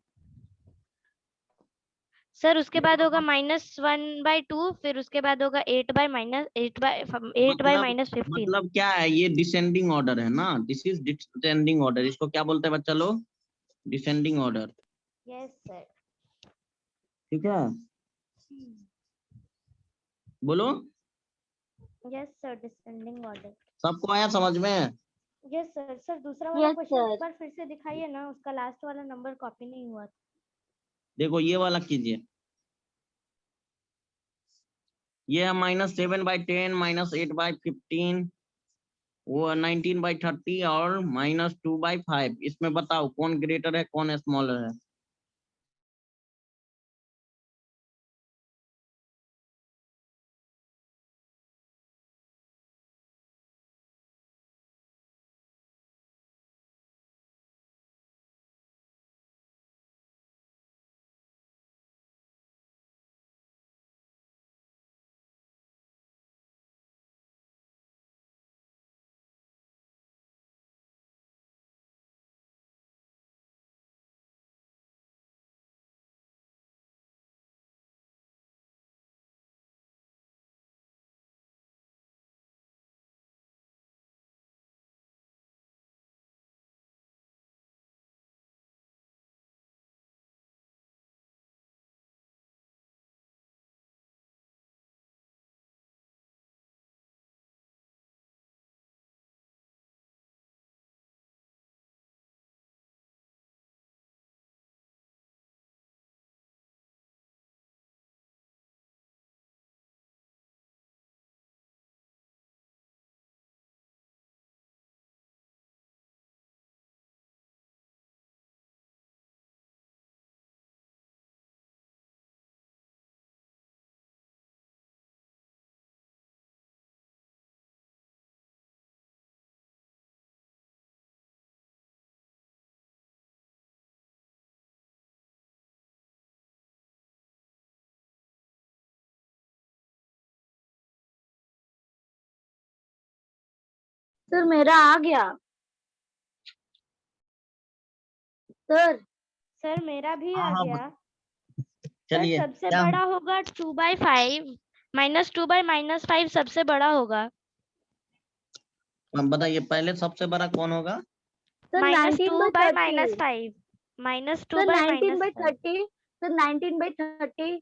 सर उसके बाद होगा -1/2 फिर उसके बाद होगा 8/-15। मतलब क्या है, ये डिसेंडिंग ऑर्डर है ना, दिस इज डिसेंडिंग ऑर्डर। इसको क्या बोलते हैं बच्चा लोग? Descending order, yes sir. ठीक है। बोलो यस सर, डिसेंडिंग ऑर्डर। सबको आया समझ में? Yes sir. सर दूसरा वाला यस क्वेश्चन सर एक बार फिर से दिखाइए ना, उसका लास्ट वाला नंबर कॉपी नहीं हुआ। देखो ये वाला कीजिए, ये है -7/10 -8/15, वो 19/30 और -2/5। इसमें बताओ कौन ग्रेटर है कौन स्मॉलर है? सर मेरा आ गया सर। सर मेरा भी हाँ आ हाँ गया। सर चलिए सबसे क्या बड़ा होगा 2/5 -2/-5 सबसे बड़ा होगा। बताइए पहले सबसे बड़ा कौन होगा? Sir -2/-5 -2/30 sir -2/-5 19/30 sir 19/30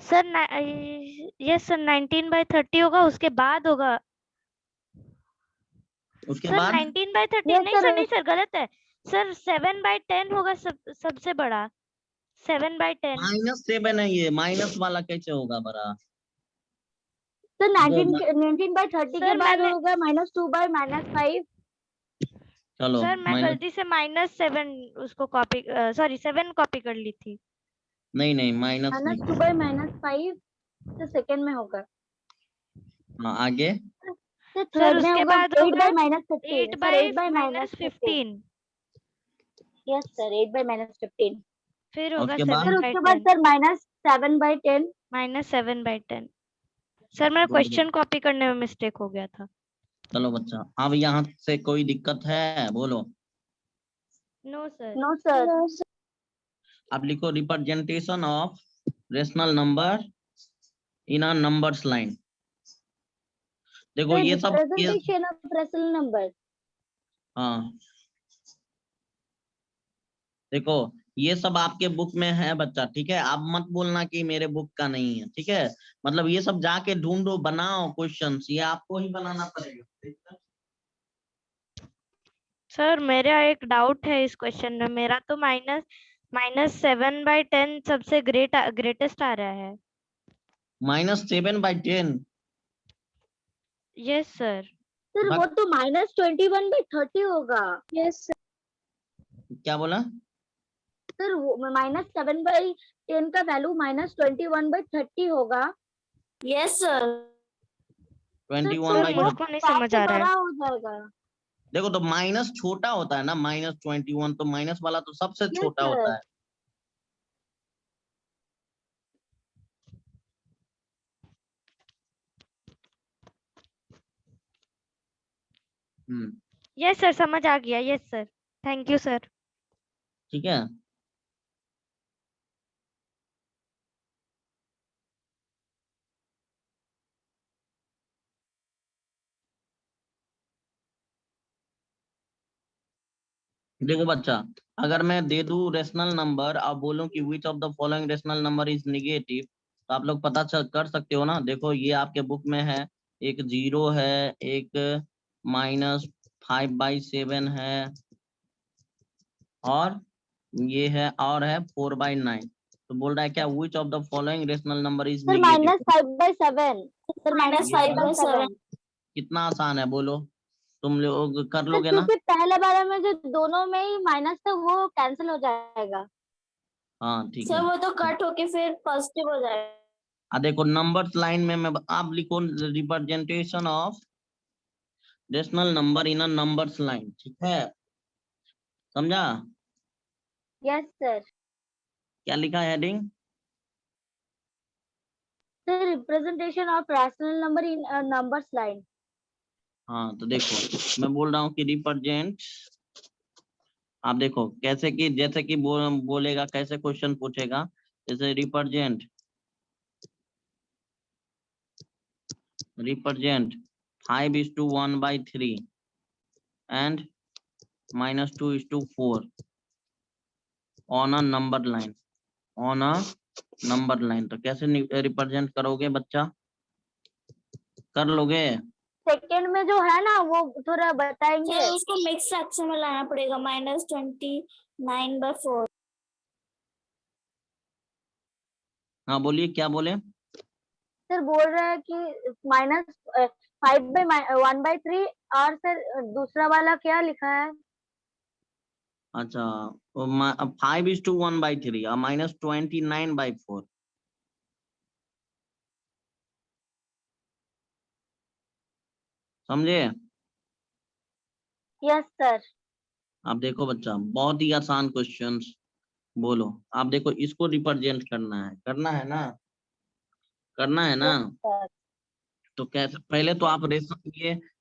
sir yes sir 19/30 होगा, उसके बाद होगा उसके सर बाद 19/30 यस नहीं सर सर, नहीं सर गलत है सर, 7/10 होगा सबसे बड़ा, 7/10। -7 है, ये माइनस वाला कैसे होगा बड़ा? सर वो 19/30 के सर बाद मैंने होगा -2/-5 चलो सर मैं माइनस, गलती से -7 उसको कॉपी सॉरी 7 कॉपी कर ली थी। नहीं नहीं माइनस नहीं। -2/-5 तो सेकंड में होगा हाँ आगे। सर सर थर्ड में उसके होगा बाद 8/-15 सर 8/-15 यस सर 8/-15 फिर होगा उसके बाद सर उसके बाद 7/10 सर -7/10 -7/10 सर मेरा गुड गुड। क्वेश्चन कॉपी करने में मिस्टेक हो गया था। चलो बच्चा, अब यहाँ से कोई दिक्कत है बोलो? No sir. नो सर अब लिखो representation of rational number in a numbers line. देखो सर ये सब ये रिप्रेजेंटेशन ऑफ रेशनल नंबर हाँ देखो ये सब आपके बुक में है बच्चा, ठीक है? आप मत बोलना कि मेरे बुक का नहीं है, ठीक है? मतलब ये सब जाके ढूंढो, बनाओ क्वेश्चंस, ये आपको ही बनाना पड़ेगा। सर मेरा एक डाउट है इस क्वेश्चन में, मेरा तो -7/10 सबसे ग्रेटेस्ट आ रहा है। -7/10 यस सर। सर वो तो -21/30 होगा। यस क्या बोला? सर वो -7/10 का वैल्यू -21/30 होगा। Yes, sir. 21 सर बाई वो मुझको नहीं 5 समझ से आ रहा बड़ा है। हो जाएगा। देखो तो माइनस छोटा होता है ना, -21, तो माइनस वाला तो सबसे यस छोटा सर होता है। यस सर समझ आ गया, yes sir, thank you sir. ठीक है। देखो बच्चा, अगर मैं दे दूं रेशनल नंबर और बोलूं कि which of the following rational number is negative, तो आप लोग पता कर सकते हो ना। देखो ये आपके बुक में है, एक 0 है, एक -5/7 है, और ये है और है 4/9। तो बोल रहा है क्या which of the following rational number is sir negative? -5/7 sir -5/7. -5/7 कितना आसान है बोलो, तुम लोग कर सर लोगे ना? क्योंकि पहले वाले में जो दोनों में ही माइनस था वो कैंसिल हो जाएगा। हाँ ठीक Sir, है। वो तो कट होके फिर पॉजिटिव हो जाएगा. देखो नंबर्स लाइन में मैं आप लिखो representation of rational number in a numbers line, ठीक है? समझा? यस सर क्या लिखा है heading? Sir representation of rational number in numbers line. हाँ तो देखो मैं बोल रहा हूँ कि रिप्रेजेंट, आप देखो कैसे कि जैसे कि बोलेगा, कैसे क्वेश्चन पूछेगा, जैसे represent 5:1/3 and -2:4 on a number line, on a number line. तो कैसे रिप्रेजेंट करोगे बच्चा, कर लोगे? सेकंड में जो है ना वो थोड़ा बताएंगे। Sir, उसको मिक्स फ्रैक्शन में लाना पड़ेगा. -29/4. हाँ बोलिए, क्या बोले? सर बोल रहे हैं कि -5/1/3 और सर दूसरा वाला क्या लिखा है? अच्छा 5:1/3 और -29/4। समझे? यस सर आप देखो बच्चा, बहुत ही आसान क्वेश्चंस। बोलो आप देखो, इसको रिप्रेजेंट करना है, करना है ना, करना है ना? यस सर तो कैसे, पहले तो आप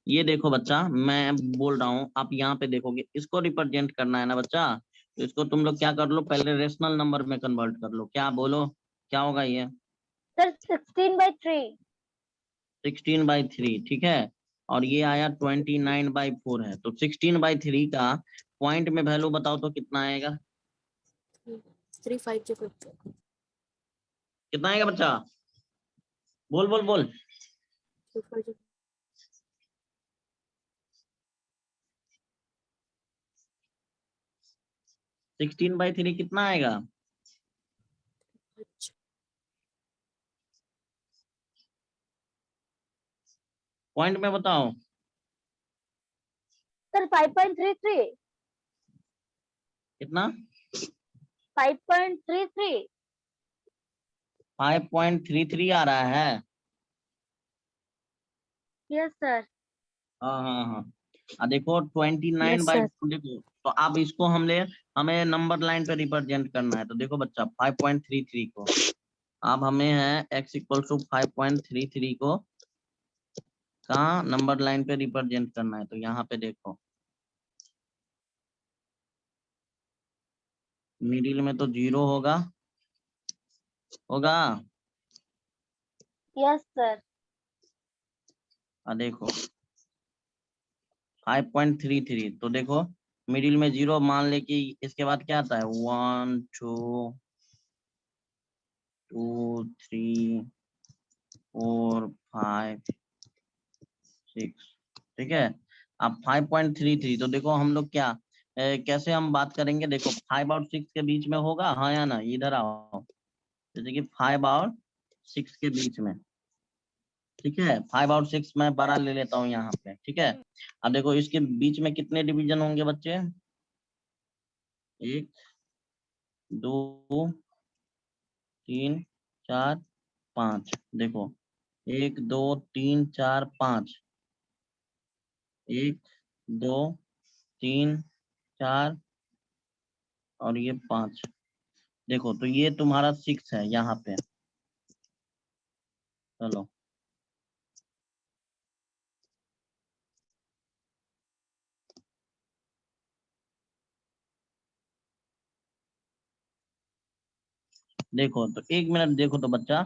ये देखो बच्चा, मैं बोल रहा हूँ, आप यहाँ पे देखोगे, इसको रिप्रेजेंट करना है ना बच्चा, तो इसको तुम लोग क्या कर लो, पहले रेशनल नंबर में कन्वर्ट कर लो। क्या बोलो, क्या होगा ये? सर 16/3। 16/3, ठीक है। और ये आया 29/4 है, तो 16/3 का पॉइंट में वैल्यू बताओ तो कितना आएगा? 35 कितना आएगा बच्चा? बोल बोल बोल। 16/3 कितना आएगा? पॉइंट में बताओ। सर 5.33। कितना? 5.33। 5.33 आ रहा है। Yes sir. हाँ हाँ हाँ, देखो 29/2 सर। देखो, तो अब इसको हमें नंबर लाइन पे रिप्रेजेंट करना है। तो देखो बच्चा 5.33 को, अब हमें है x = 5.33 को कहाँ नंबर लाइन पे रिप्रेजेंट करना है। तो यहाँ पे देखो, मिडिल में तो 0 होगा, होगा। Yes sir. देखो 5.33, तो देखो मिडिल में 0 मान ले कि इसके बाद क्या आता है, 1 2 2 3 4 5 6, ठीक है। अब 5.33, तो देखो हम लोग क्या कैसे हम बात करेंगे, देखो 5 और 6 के बीच में होगा, हाँ या ना, इधर आओ, जैसे कि 5 और 6 के बीच में, ठीक है। 5 और 6 मैं बड़ा ले लेता हूँ यहाँ पे, ठीक है। अब देखो इसके बीच में कितने डिवीजन होंगे बच्चे? 1 2 3 4 5, देखो 1 2 3 4 5, 1 2 3 4 और ये 5, देखो तो ये तुम्हारा 6 है यहाँ पे। चलो देखो, तो 1 मिनट देखो तो बच्चा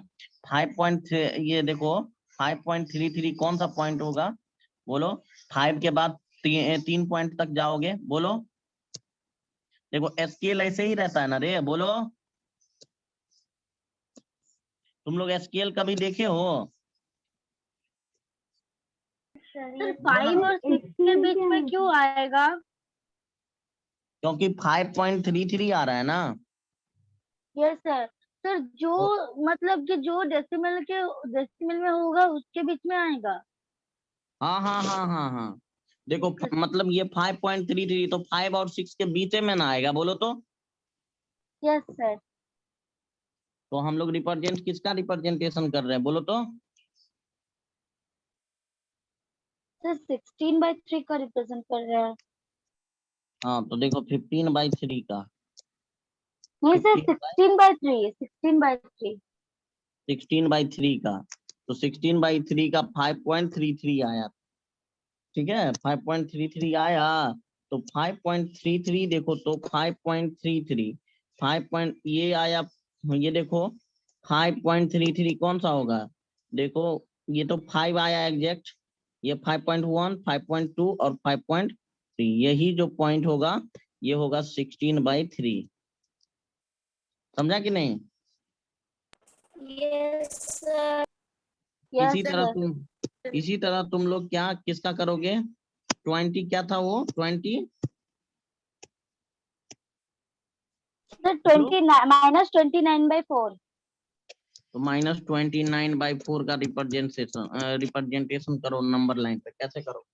5.3, ये देखो 5.33 कौन सा पॉइंट होगा, बोलो। 5 के बाद 3 पॉइंट तक जाओगे, बोलो। देखो स्केल ऐसे ही रहता है ना रे, बोलो। तुम लोग स्केल कभी देखे हो? सर 5 और 6 के बीच में क्यों आएगा? क्योंकि 5.33 आ रहा है ना। Yes sir. सर जो मतलब कि जो डेसिमल में होगा उसके बीच में आएगा। हाँ हाँ हाँ हाँ हाँ, देखो मतलब ये 5.33, तो 5 और 6 के बीच में ना आएगा, बोलो तो। Yes sir. तो हम लोग रिप्रेजेंट किसका रिप्रेजेंटेशन कर रहे हैं, बोलो तो। सर 16/3 का रिप्रेजेंट कर रहा है। हाँ तो देखो 15/3 का, नहीं सर 15/3 16/3 16/3 का, तो 16/3 का 5.33 आया, ठीक है। 5.33 आया, तो 5.33 देखो, तो 5.33 ये आया, ये देखो 5.33 कौन सा होगा, देखो ये तो 5 आया एग्जैक्ट, ये 5.1 5.2 और 5.3, यही जो पॉइंट होगा ये होगा 16/3, समझा कि नहीं? Yes sir. यस इसी तरह सर। तुम लोग क्या किसका करोगे, 20 क्या था वो, 20 सर बोलो। -29/4। तो -29/4 का रिप्रेजेंटेशन करो नंबर लाइन पे, कैसे करो?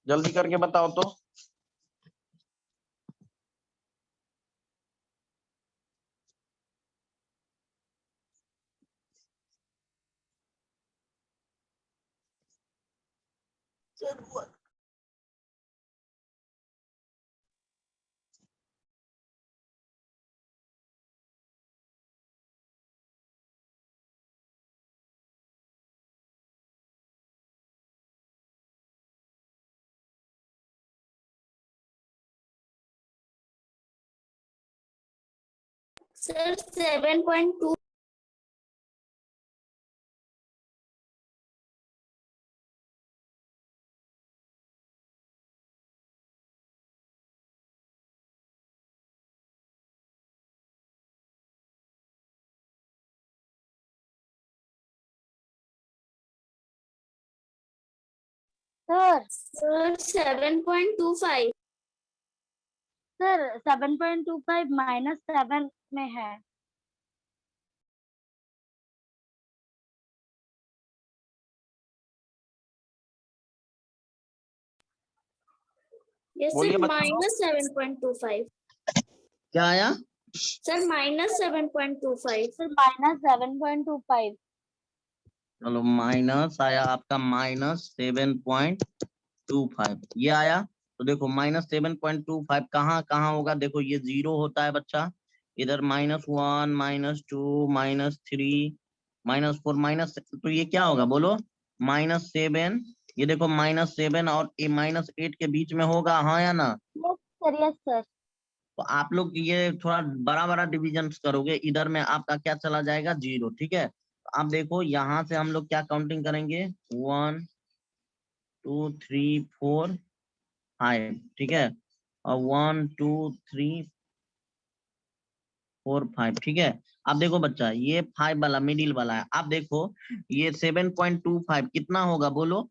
जल्दी करके बताओ तो। सर 7.2 सर सर 7.25 सर 7.25 -7 में है। ये बोलिए सर बच्चों। -7.25 क्या आया? सर -7.25 सर -7.25 चलो माइनस आया आपका -7.25 ये आया। तो देखो -7.25 कहाँ कहाँ होगा, देखो ये 0 होता है बच्चा, इधर -1 -2 -3 -4 माइनस, तो ये क्या होगा बोलो, -7, ये देखो -7 और -8 के बीच में होगा, हाँ या ना? Yes sir, yes sir. तो आप लोग ये थोड़ा बड़ा बड़ा डिवीजन करोगे, इधर में आपका क्या चला जाएगा 0, ठीक है। तो आप देखो यहाँ से हम लोग क्या काउंटिंग करेंगे, 1 2 3 4 5, ठीक है, और 1 2 3 4 5, ठीक है। अब देखो बच्चा ये 5 वाला मिडिल वाला है, आप देखो ये 7.25 कितना होगा बोलो,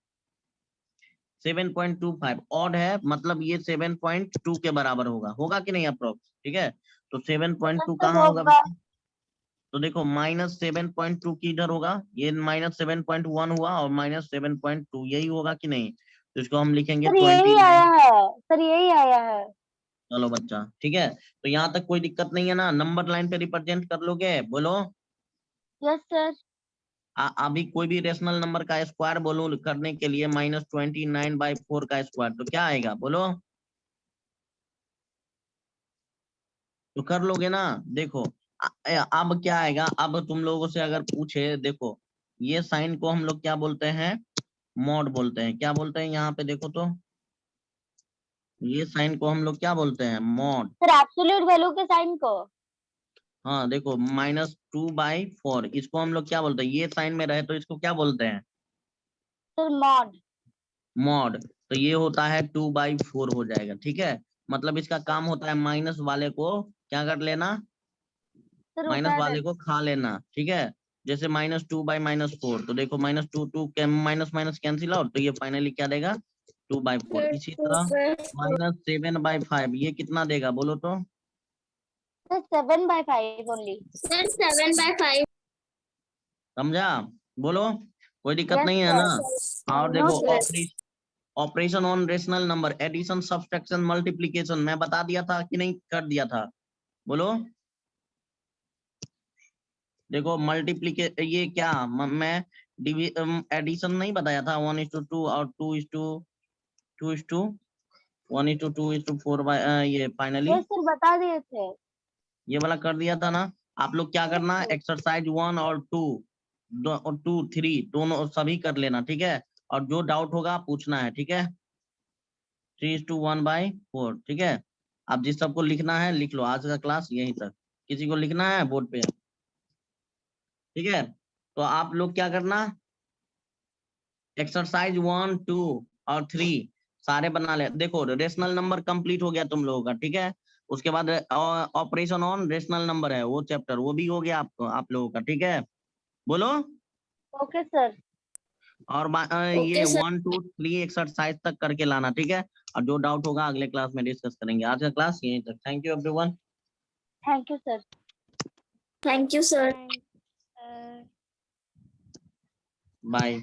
7.25 ऑड है, मतलब ये 7.2 के बराबर होगा, होगा कि नहीं अप्रोक्स, ठीक है। तो 7.2 सर कहाँ होगा होगा। बच्चा? तो देखो -7.2 की इधर होगा, ये -7.1 हुआ और -7.2 यही होगा कि नहीं, तो इसको हम लिखेंगे सर यही 29। आया है, सर यही आया है। चलो बच्चा ठीक है, तो यहाँ तक कोई दिक्कत नहीं है ना, नंबर लाइन पे रिप्रेजेंट कर लोगे बोलो। Yes sir. अभी कोई भी रेशनल नंबर का स्क्वायर बोलो करने के लिए -29/4 का स्क्वायर, तो क्या आएगा बोलो, तो कर लोगे ना। देखो अब क्या आएगा, अब तुम लोगों से अगर पूछे, देखो ये साइन को हम लोग क्या बोलते हैं, मॉड बोलते हैं, क्या बोलते हैं यहाँ पे देखो तो, ये साइन को हम लोग क्या बोलते हैं, मॉड। सर एब्सोल्यूट वैल्यू के साइन को। हाँ देखो -2/4 इसको हम लोग क्या बोलते हैं, ये साइन में रहे तो इसको क्या बोलते हैं, सर मॉड। मॉड। तो ये होता है 2/4 हो जाएगा, ठीक है। मतलब इसका काम होता है माइनस वाले को क्या कर लेना, सर माइनस उतार वाले देना। को खा लेना, ठीक है। जैसे -2/-4, तो देखो -2 2 माइनस माइनस कैंसिल आउट, तो ये फाइनली क्या देगा 2/4। सर इसी तरह 7/5 ये कितना देगा बोलो तो, सर 7/5 ओनली। सर 7/5 समझा, बोलो, कोई दिक्कत यस नहीं है ना। सर। और नो देखो sir. Operation on rational number, addition subtraction multiplication मैं बता दिया था कि नहीं कर दिया था बोलो। देखो मल्टीप्लीके ये क्या मैं एडिशन नहीं बताया था, 1:2 और 1:2 ये फाइनली यस सर बता दिए थे। ये वाला कर दिया था ना। आप लोग क्या यस करना, सर। एक्सरसाइज 1 और 2 और 2 3 दोनों सभी कर लेना, ठीक है। और जो डाउट होगा पूछना है, ठीक है। 3:1/4, ठीक है। अब जिस सबको लिखना है लिख लो, आज का क्लास यहीं तक, किसी को लिखना है बोर्ड पे, ठीक है। तो आप लोग क्या करना, एक्सरसाइज 1 2 और 3 सारे बना ले। देखो रेशनल नंबर कंप्लीट हो गया तुम लोगों का, ठीक है। उसके बाद ऑपरेशन ऑन रेशनल नंबर है वो चैप्टर, वो भी हो गया आपको आप लोगों का, ठीक है। बोलो। Okay sir. और ये ओके सर 1 2 3 एक्सरसाइज तक करके लाना, ठीक है। और जो डाउट होगा अगले क्लास में डिस्कस करेंगे। आज का क्लास यहीं तक, thank you everyone, thank you sir. Thank you sir bye.